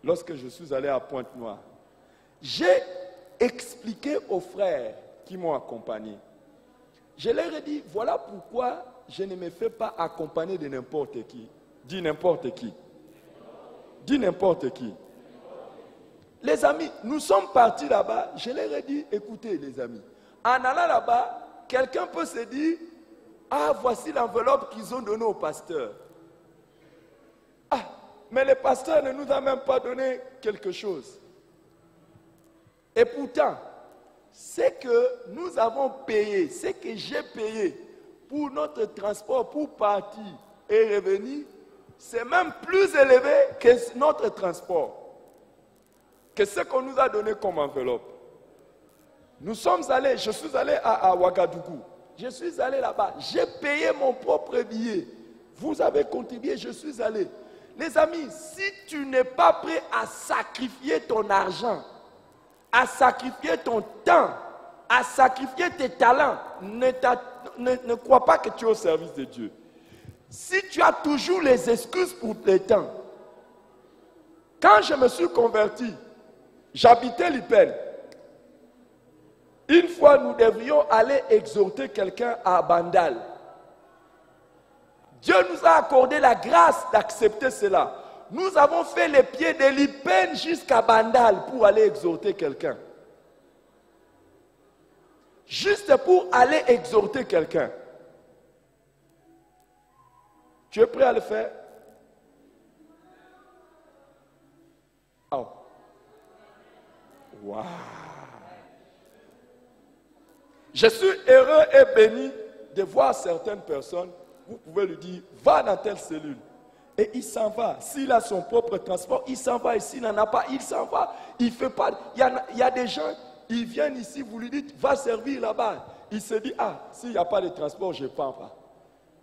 Speaker 1: Lorsque je suis allé à Pointe-Noire, j'ai expliqué aux frères qui m'ont accompagné. Je leur ai dit, voilà pourquoi je ne me fais pas accompagner de n'importe qui. Dis n'importe qui. Dis n'importe qui. Les amis, nous sommes partis là-bas. Je leur ai dit, écoutez les amis, en allant là-bas, quelqu'un peut se dire, ah, voici l'enveloppe qu'ils ont donnée au pasteur. Ah, mais le pasteur ne nous a même pas donné quelque chose. Et pourtant, ce que nous avons payé, ce que j'ai payé pour notre transport, pour partir et revenir, c'est même plus élevé que notre transport, que ce qu'on nous a donné comme enveloppe. Nous sommes allés, je suis allé à Ouagadougou, je suis allé là-bas, j'ai payé mon propre billet. Vous avez contribué, je suis allé. Les amis, si tu n'es pas prêt à sacrifier ton argent, à sacrifier ton temps, à sacrifier tes talents, ne crois pas que tu es au service de Dieu. Si tu as toujours les excuses pour les temps, quand je me suis converti, j'habitais l'Ipen. Une fois, nous devrions aller exhorter quelqu'un à Bandal. Dieu nous a accordé la grâce d'accepter cela. Nous avons fait les pieds de l'Ipen jusqu'à Bandal pour aller exhorter quelqu'un. Juste pour aller exhorter quelqu'un. Tu es prêt à le faire? Oh. Wow. Je suis heureux et béni de voir certaines personnes. Vous pouvez lui dire, va dans telle cellule. Et il s'en va. S'il a son propre transport, il s'en va. Et s'il n'en a pas, il s'en va. Il fait pas. Il y a des gens, ils viennent ici, vous lui dites, va servir là-bas. Il se dit, ah, s'il n'y a pas de transport, je ne pars pas.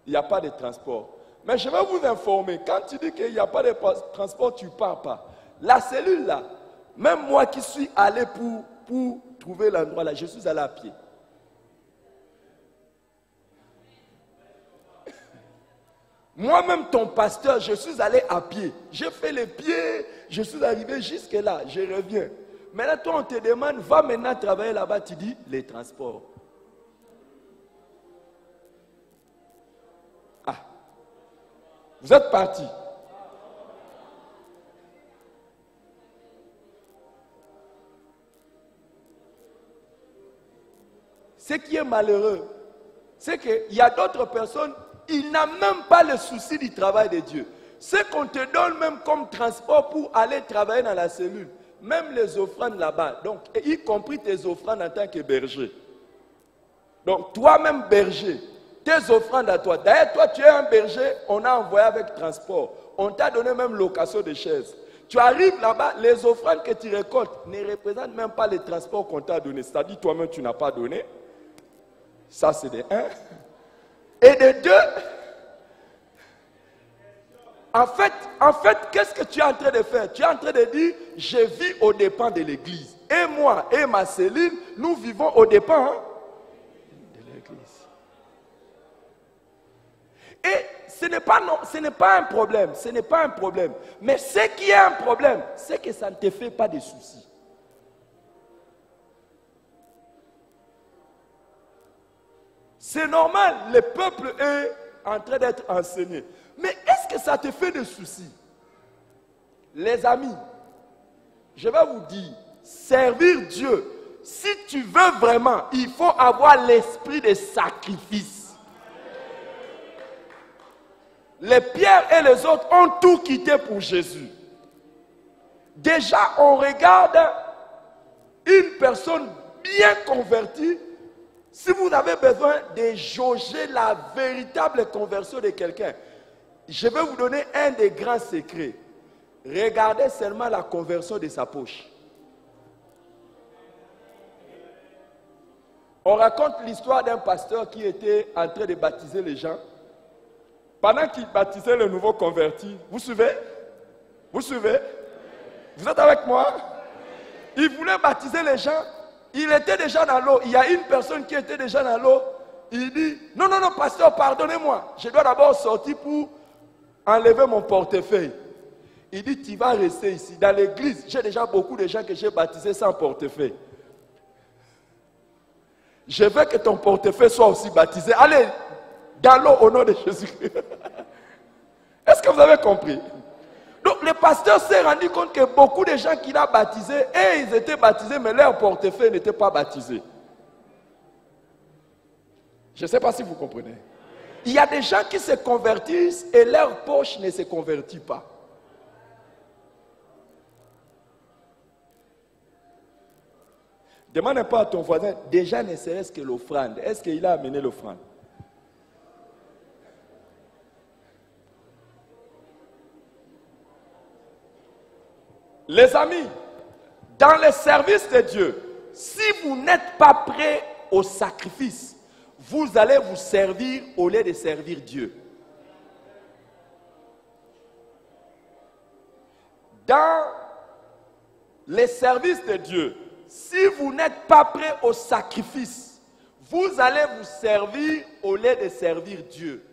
Speaker 1: Il n'y a pas de transport. Mais je vais vous informer, quand tu dis qu'il n'y a pas de transport, tu ne pars pas. La cellule là, même moi qui suis allé pour trouver l'endroit là, je suis allé à pied. Moi-même, ton pasteur, je suis allé à pied. J'ai fait les pieds, je suis arrivé jusque là, je reviens. Maintenant, toi, on te demande, va maintenant travailler là-bas, tu dis, les transports. Ah, vous êtes partis. Ce qui est malheureux, c'est qu'il y a d'autres personnes, ils n'ont même pas le souci du travail de Dieu. Ce qu'on te donne même comme transport pour aller travailler dans la cellule, même les offrandes là-bas, donc y compris tes offrandes en tant que berger. Donc toi-même berger, tes offrandes à toi. D'ailleurs, toi tu es un berger, on a envoyé avec transport. On t'a donné même location de chaises. Tu arrives là-bas, les offrandes que tu récoltes ne représentent même pas les transports qu'on t'a donné. C'est-à-dire toi-même tu n'as pas donné. Ça c'est de 1. Et de 2, en fait, qu'est-ce que tu es en train de faire? Tu es en train de dire, je vis aux dépens de l'église. Et moi et ma cellule, nous vivons aux dépens de l'église. Et ce n'est pas un problème, ce n'est pas un problème. Mais ce qui est un problème, c'est que ça ne te fait pas de soucis. C'est normal, le peuple est en train d'être enseigné. Mais est-ce que ça te fait des soucis? Les amis, je vais vous dire, servir Dieu, si tu veux vraiment, il faut avoir l'esprit de sacrifice. Les Pierre et les autres ont tout quitté pour Jésus. Déjà, on regarde une personne bien convertie. Si vous avez besoin de jauger la véritable conversion de quelqu'un, je vais vous donner un des grands secrets. Regardez seulement la conversion de sa poche. On raconte l'histoire d'un pasteur qui était en train de baptiser les gens. Pendant qu'il baptisait les nouveaux convertis, vous suivez? Vous suivez? Vous êtes avec moi? Il voulait baptiser les gens. Il était déjà dans l'eau. Il y a une personne qui était déjà dans l'eau. Il dit, non, non, non, pasteur, pardonnez-moi. Je dois d'abord sortir pour enlever mon portefeuille. Il dit, tu vas rester ici. Dans l'église, j'ai déjà beaucoup de gens que j'ai baptisés sans portefeuille. Je veux que ton portefeuille soit aussi baptisé. Allez, dans l'eau au nom de Jésus-Christ. Est-ce que vous avez compris? Donc le pasteur s'est rendu compte que beaucoup de gens qu'il a baptisés, ils étaient baptisés, mais leur portefeuille n'était pas baptisé. Je ne sais pas si vous comprenez. Il y a des gens qui se convertissent et leur poche ne se convertit pas. Demande pas à ton voisin, déjà ne serait-ce que l'offrande. Est-ce qu'il a amené l'offrande? Les amis, dans le service de Dieu, si vous n'êtes pas prêts au sacrifice, vous allez vous servir au lieu de servir Dieu. Dans les services de Dieu, si vous n'êtes pas prêts au sacrifice, vous allez vous servir au lieu de servir Dieu.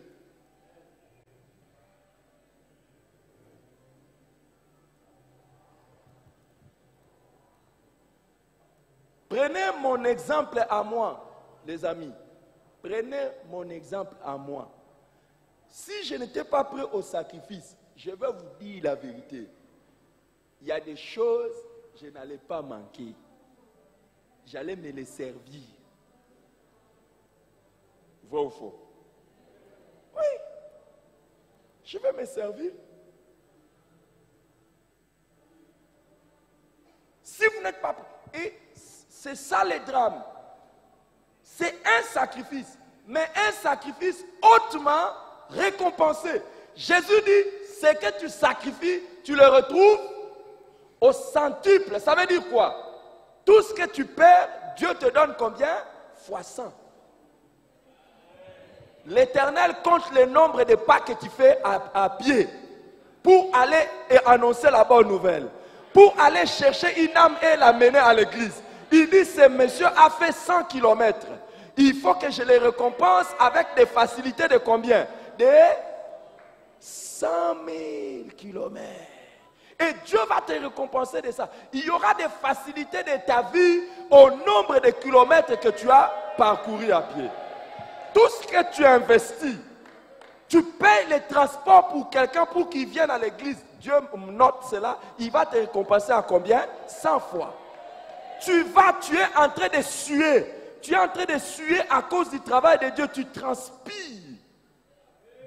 Speaker 1: Prenez mon exemple à moi, les amis. Prenez mon exemple à moi. Si je n'étais pas prêt au sacrifice, je vais vous dire la vérité. Il y a des choses que je n'allais pas manquer. J'allais me les servir. Vrai ou faux? Oui. Je vais me servir. Si vous n'êtes pas prêt, et c'est ça le drame. C'est un sacrifice, mais un sacrifice hautement récompensé. Jésus dit, ce que tu sacrifies, tu le retrouves au centuple. Ça veut dire quoi? Tout ce que tu perds, Dieu te donne combien? Fois 100. L'Éternel compte le nombre de pas que tu fais à pied pour aller et annoncer la bonne nouvelle, pour aller chercher une âme et la mener à l'église. Il dit, ce monsieur a fait 100 kilomètres. Il faut que je les récompense avec des facilités de combien? De 100 000 kilomètres. Et Dieu va te récompenser de ça. Il y aura des facilités de ta vie au nombre de kilomètres que tu as parcouru à pied. Tout ce que tu investis, tu payes les transports pour quelqu'un pour qu'il vienne à l'église. Dieu note cela. Il va te récompenser à combien? 100 fois. Tu es en train de suer. Tu es en train de suer à cause du travail de Dieu. Tu transpires.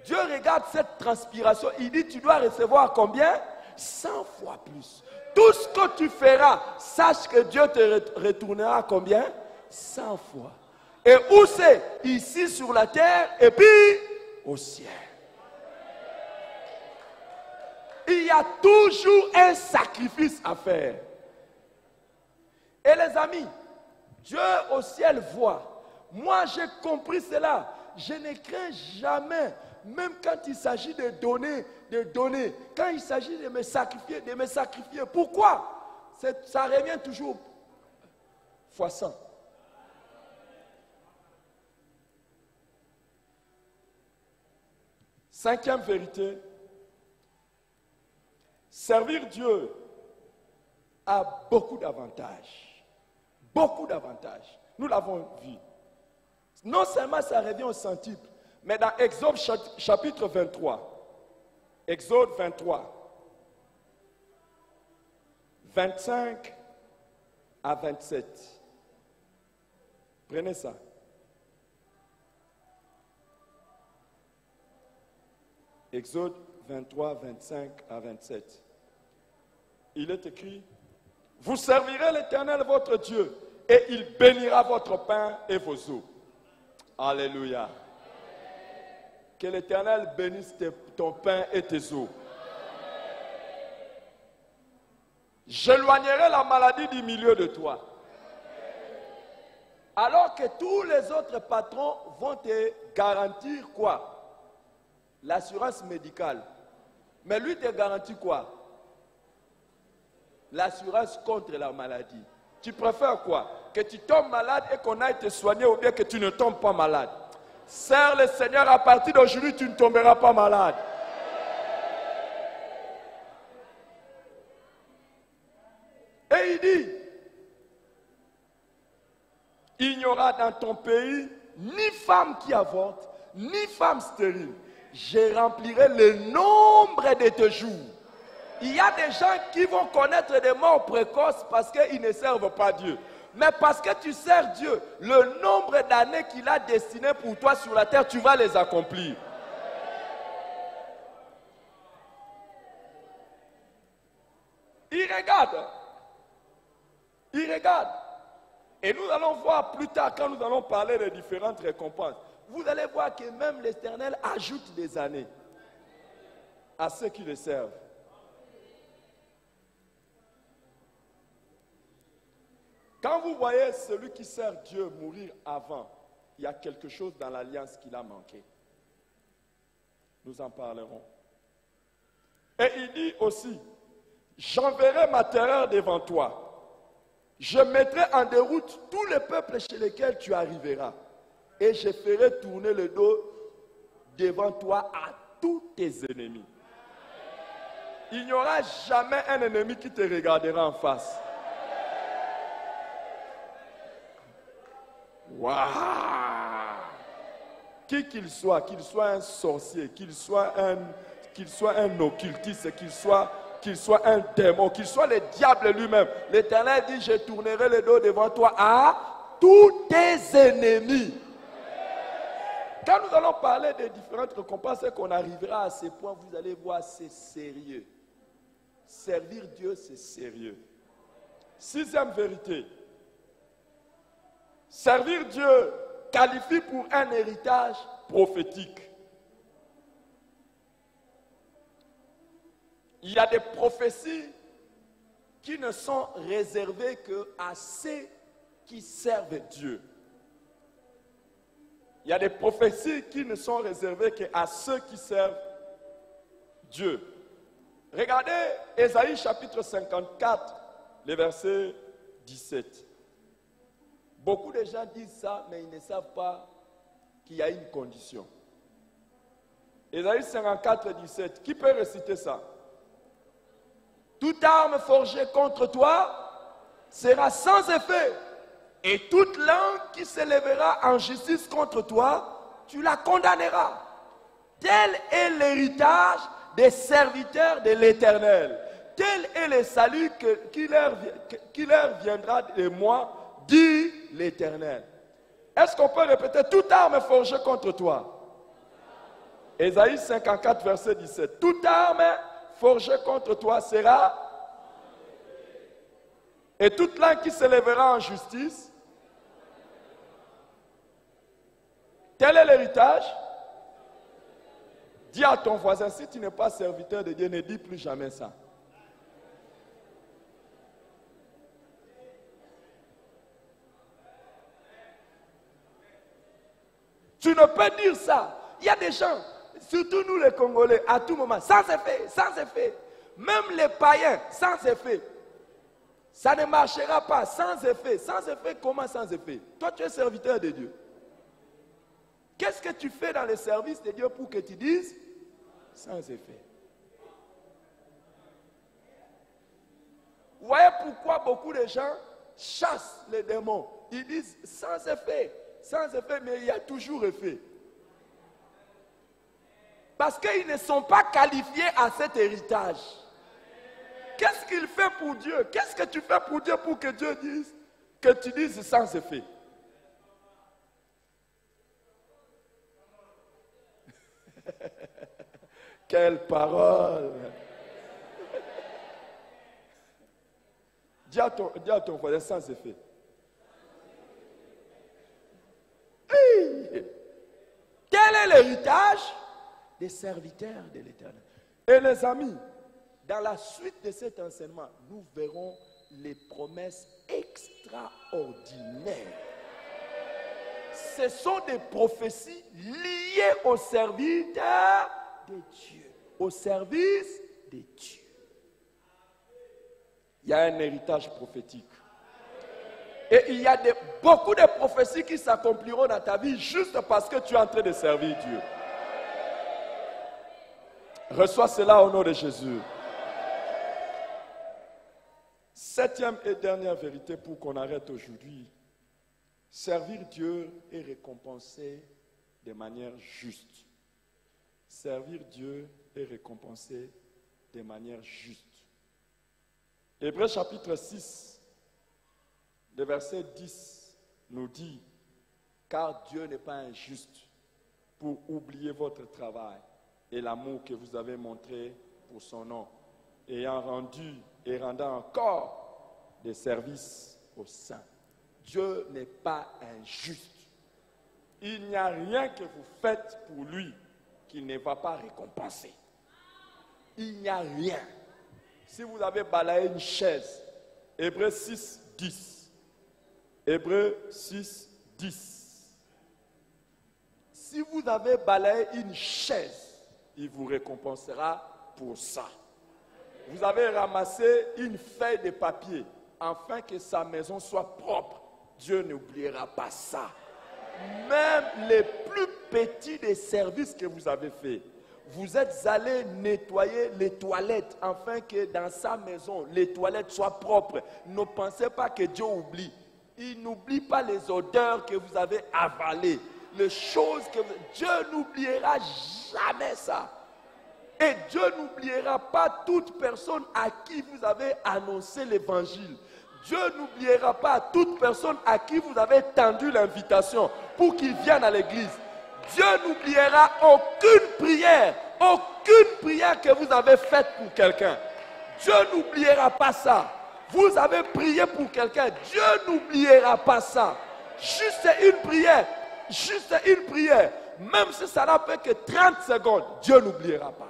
Speaker 1: Dieu regarde cette transpiration. Il dit, tu dois recevoir combien? 100 fois plus. Tout ce que tu feras, sache que Dieu te retournera combien? 100 fois. Et où c'est? Ici sur la terre et puis au ciel. Il y a toujours un sacrifice à faire. Et les amis, Dieu au ciel voit. Moi, j'ai compris cela. Je ne crains jamais, même quand il s'agit de donner, quand il s'agit de me sacrifier, Pourquoi? Ça revient toujours fois 100. Cinquième vérité, servir Dieu a beaucoup d'avantages. Beaucoup d'avantages. Nous l'avons vu. Non seulement ça revient au centuple, mais dans Exode chapitre 23, Exode 23, 25 à 27. Prenez ça. Exode 23, 25 à 27. Il est écrit, vous servirez l'Éternel votre Dieu et il bénira votre pain et vos eaux. Alléluia. Que l'Éternel bénisse ton pain et tes eaux. J'éloignerai la maladie du milieu de toi. Alors que tous les autres patrons vont te garantir quoi? L'assurance médicale. Mais lui te garantit quoi? L'assurance contre la maladie. Tu préfères quoi? Que tu tombes malade et qu'on aille te soigner ou bien que tu ne tombes pas malade? Sers le Seigneur, à partir d'aujourd'hui, tu ne tomberas pas malade. Et il dit, il n'y aura dans ton pays ni femme qui avorte, ni femme stérile. Je remplirai le nombre de tes jours. Il y a des gens qui vont connaître des morts précoces parce qu'ils ne servent pas Dieu. Mais parce que tu sers Dieu, le nombre d'années qu'il a destiné pour toi sur la terre, tu vas les accomplir. Il regarde. Et nous allons voir plus tard, quand nous allons parler des différentes récompenses, vous allez voir que même l'Éternel ajoute des années à ceux qui le servent. Quand vous voyez celui qui sert Dieu mourir avant, il y a quelque chose dans l'alliance qu'il a manqué. Nous en parlerons. Et il dit aussi, j'enverrai ma terreur devant toi. Je mettrai en déroute tous les peuples chez lesquels tu arriveras. Et je ferai tourner le dos devant toi à tous tes ennemis. Il n'y aura jamais un ennemi qui te regardera en face. Waouh! Qui qu'il soit un sorcier, qu'il soit un occultiste, qu'il soit un démon, qu'il soit le diable lui-même. L'Éternel dit, je tournerai le dos devant toi à tous tes ennemis. Quand nous allons parler des différentes récompenses et qu'on arrivera à ce point, vous allez voir, c'est sérieux. Servir Dieu, c'est sérieux. Sixième vérité. Servir Dieu qualifie pour un héritage prophétique. Il y a des prophéties qui ne sont réservées qu'à ceux qui servent Dieu. Il y a des prophéties qui ne sont réservées qu'à ceux qui servent Dieu. Regardez Ésaïe chapitre 54, le verset 17. Beaucoup de gens disent ça, mais ils ne savent pas qu'il y a une condition. Ésaïe 54, 17. Qui peut réciter ça? Toute arme forgée contre toi sera sans effet. Et toute langue qui s'élèvera en justice contre toi, tu la condamneras. Tel est l'héritage des serviteurs de l'Éternel. Tel est le salut qui leur viendra de moi, dit l'Éternel. Est-ce qu'on peut répéter toute arme forgée contre toi? Ésaïe 54, verset 17. Toute arme forgée contre toi sera, et toute langue qui s'élèvera en justice. Tel est l'héritage. Dis à ton voisin, si tu n'es pas serviteur de Dieu, ne dis plus jamais ça. Tu ne peux dire ça. Il y a des gens, surtout nous les Congolais, à tout moment, sans effet, sans effet. Même les païens, sans effet. Ça ne marchera pas, sans effet. Sans effet, comment sans effet? Toi, tu es serviteur de Dieu. Qu'est-ce que tu fais dans le service de Dieu pour que tu dises sans effet? Vous voyez pourquoi beaucoup de gens chassent les démons? Ils disent sans effet, mais il y a toujours effet. Parce qu'ils ne sont pas qualifiés à cet héritage. Qu'est-ce qu'il fait pour Dieu? Qu'est-ce que tu fais pour Dieu pour que Dieu dise que tu dises sans effet? Quelle parole! Dis à ton voisin sans effet. Hey! Quel est l'héritage des serviteurs de l'Éternel? Et les amis, dans la suite de cet enseignement, nous verrons les promesses extraordinaires. Ce sont des prophéties liées au serviteur de Dieu, au service de Dieu. Il y a un héritage prophétique. Et il y a beaucoup de prophéties qui s'accompliront dans ta vie juste parce que tu es en train de servir Dieu. Reçois cela au nom de Jésus. Septième et dernière vérité pour qu'on arrête aujourd'hui. Servir Dieu est récompensé de manière juste. Servir Dieu est récompensé de manière juste. Hébreux chapitre 6, le verset 10 nous dit, car Dieu n'est pas injuste pour oublier votre travail et l'amour que vous avez montré pour son nom, ayant rendu et rendant encore des services aux saints. Dieu n'est pas injuste. Il n'y a rien que vous faites pour lui qu'il ne va pas récompenser. Il n'y a rien. Si vous avez balayé une chaise, Hébreux 6, 10. Hébreux 6, 10. Si vous avez balayé une chaise, il vous récompensera pour ça. Vous avez ramassé une feuille de papier afin que sa maison soit propre. Dieu n'oubliera pas ça. Même les plus petits des services que vous avez faits, vous êtes allé nettoyer les toilettes afin que dans sa maison, les toilettes soient propres. Ne pensez pas que Dieu oublie. Il n'oublie pas les odeurs que vous avez avalées. Les choses que Dieu n'oubliera jamais ça. Et Dieu n'oubliera pas toute personne à qui vous avez annoncé l'évangile. Dieu n'oubliera pas toute personne à qui vous avez tendu l'invitation pour qu'il vienne à l'église. Dieu n'oubliera aucune prière que vous avez faite pour quelqu'un. Dieu n'oubliera pas ça. Vous avez prié pour quelqu'un, Dieu n'oubliera pas ça. Juste une prière, même si ça n'a fait que 30 secondes, Dieu n'oubliera pas.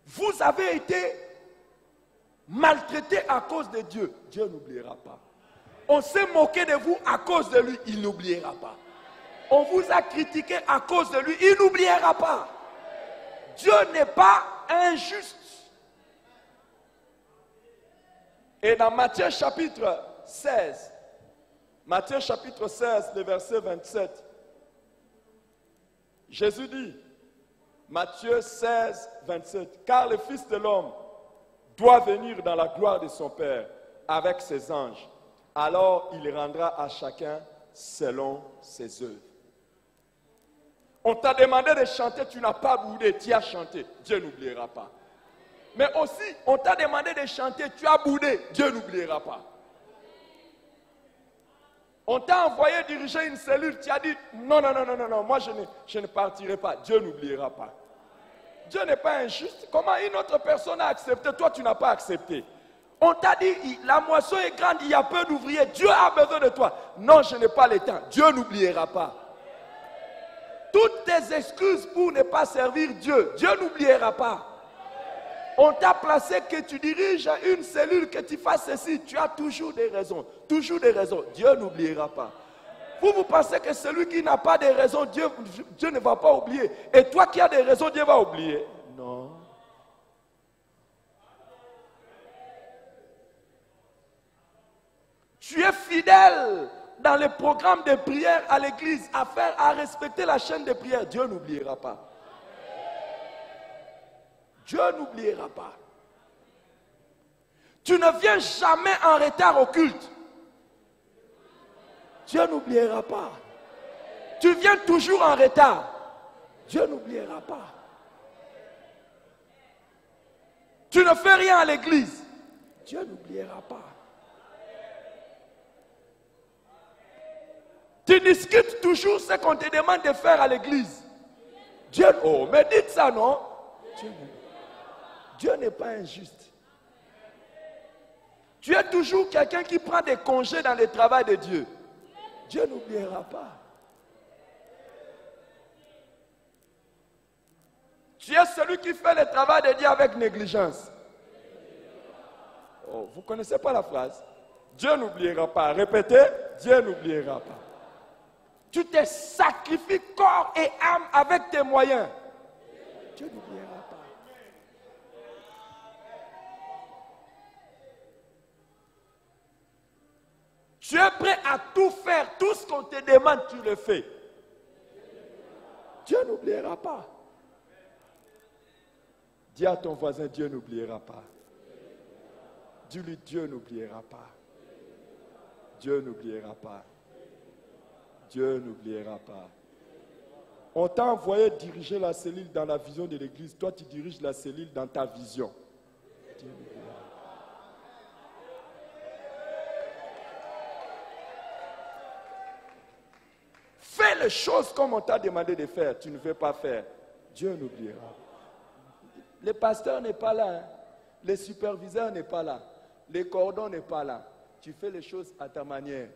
Speaker 1: Vous avez été maltraité à cause de Dieu, Dieu n'oubliera pas. On s'est moqué de vous à cause de lui, il n'oubliera pas. On vous a critiqué à cause de lui, il n'oubliera pas. Dieu n'est pas injuste. Et dans Matthieu chapitre 16, le verset 27, Jésus dit, Matthieu 16, 27, car le Fils de l'homme doit venir dans la gloire de son Père avec ses anges. Alors il rendra à chacun selon ses œuvres. On t'a demandé de chanter, tu n'as pas boudé, tu as chanté, Dieu n'oubliera pas. Mais aussi, on t'a demandé de chanter, tu as boudé, Dieu n'oubliera pas. On t'a envoyé diriger une cellule, tu as dit, non, moi je ne partirai pas, Dieu n'oubliera pas. Dieu n'est pas injuste. Comment une autre personne a accepté, toi tu n'as pas accepté. On t'a dit, la moisson est grande, il y a peu d'ouvriers, Dieu a besoin de toi. Non, je n'ai pas le temps, Dieu n'oubliera pas. Toutes tes excuses pour ne pas servir Dieu, Dieu n'oubliera pas. On t'a placé que tu diriges une cellule, que tu fasses ceci, tu as toujours des raisons, Dieu n'oubliera pas. Vous pensez que celui qui n'a pas de raisons, Dieu ne va pas oublier. Et toi qui as des raisons, Dieu va oublier. Non. Tu es fidèle dans le programme de prière à l'église, à respecter la chaîne de prière, Dieu n'oubliera pas. Dieu n'oubliera pas. Tu ne viens jamais en retard au culte. Dieu n'oubliera pas. Tu viens toujours en retard. Dieu n'oubliera pas. Tu ne fais rien à l'église. Dieu n'oubliera pas. Tu discutes toujours ce qu'on te demande de faire à l'église. Dieu, oh, mais dites ça, non? Dieu n'est pas injuste. Tu es toujours quelqu'un qui prend des congés dans le travail de Dieu. Dieu n'oubliera pas. Tu es celui qui fait le travail de Dieu avec négligence. Oh, vous ne connaissez pas la phrase? Dieu n'oubliera pas. Répétez, Dieu n'oubliera pas. Tu te sacrifies corps et âme avec tes moyens. Dieu n'oubliera pas. Tu es prêt à tout faire, tout ce qu'on te demande, tu le fais. Dieu n'oubliera pas. Dis à ton voisin, Dieu n'oubliera pas. Dis-lui, Dieu n'oubliera pas. Dieu n'oubliera pas. Dieu n'oubliera pas. On t'a envoyé diriger la cellule dans la vision de l'église. Toi, tu diriges la cellule dans ta vision. Dieu n'oubliera pas. Fais les choses comme on t'a demandé de faire. Tu ne veux pas faire. Dieu n'oubliera pas. Le pasteur n'est pas là. Hein. Le superviseur n'est pas là. Le cordon n'est pas là. Tu fais les choses à ta manière.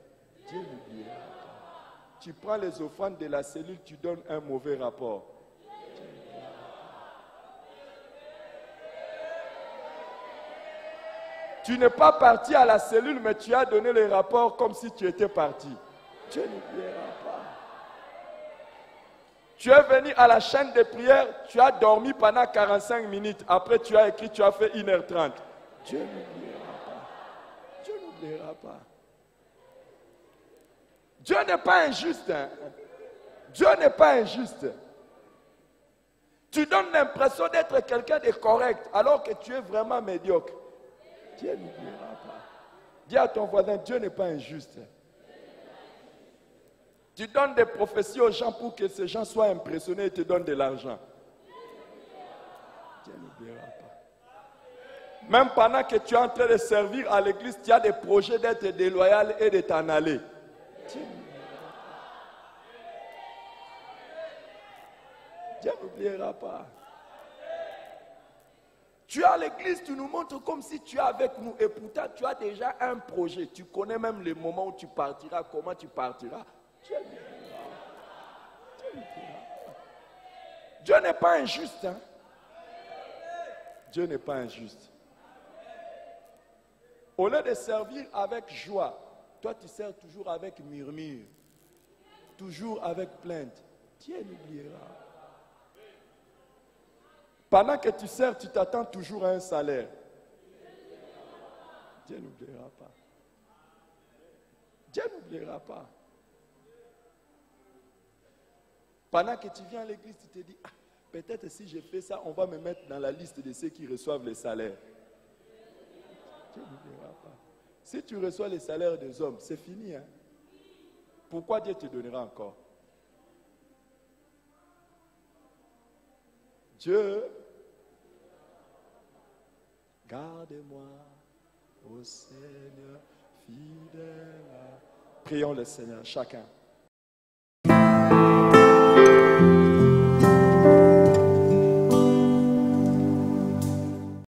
Speaker 1: Dieu n'oubliera pas. Tu prends les offrandes de la cellule, tu donnes un mauvais rapport. Tu n'es pas parti à la cellule, mais tu as donné les rapports comme si tu étais parti. Dieu n'oubliera pas. Tu es venu à la chaîne de prière, tu as dormi pendant 45 minutes. Après, tu as écrit, tu as fait 1h30. Dieu n'oubliera pas. Dieu n'oubliera pas. Dieu n'est pas injuste. Hein? Dieu n'est pas injuste. Tu donnes l'impression d'être quelqu'un de correct alors que tu es vraiment médiocre. Dieu n'oubliera pas. Dis à ton voisin, Dieu n'est pas injuste. Tu donnes des prophéties aux gens pour que ces gens soient impressionnés et te donnent de l'argent. Dieu n'oubliera pas. Même pendant que tu es en train de servir à l'église, tu as des projets d'être déloyal et de t'en aller. Dieu n'oubliera pas. Dieu n'oubliera pas. Tu es à l'église, tu nous montres comme si tu es avec nous et pourtant tu as déjà un projet. Tu connais même le moment où tu partiras, comment tu partiras. Dieu n'oubliera pas. Dieu n'oubliera pas. Dieu n'est pas injuste. Hein? Dieu n'est pas injuste. Au lieu de servir avec joie, toi tu sers toujours avec murmure, toujours avec plainte. Dieu n'oubliera pas. Pendant que tu sers, tu t'attends toujours à un salaire. Dieu n'oubliera pas. Dieu n'oubliera pas. Pendant que tu viens à l'église, tu te dis, ah, peut-être si je fais ça, on va me mettre dans la liste de ceux qui reçoivent les salaires. Dieu n'oubliera pas. Si tu reçois les salaires des hommes, c'est fini. Hein? Pourquoi Dieu te donnera encore? Dieu, garde-moi, ô Seigneur, fidèle. Prions le Seigneur, chacun.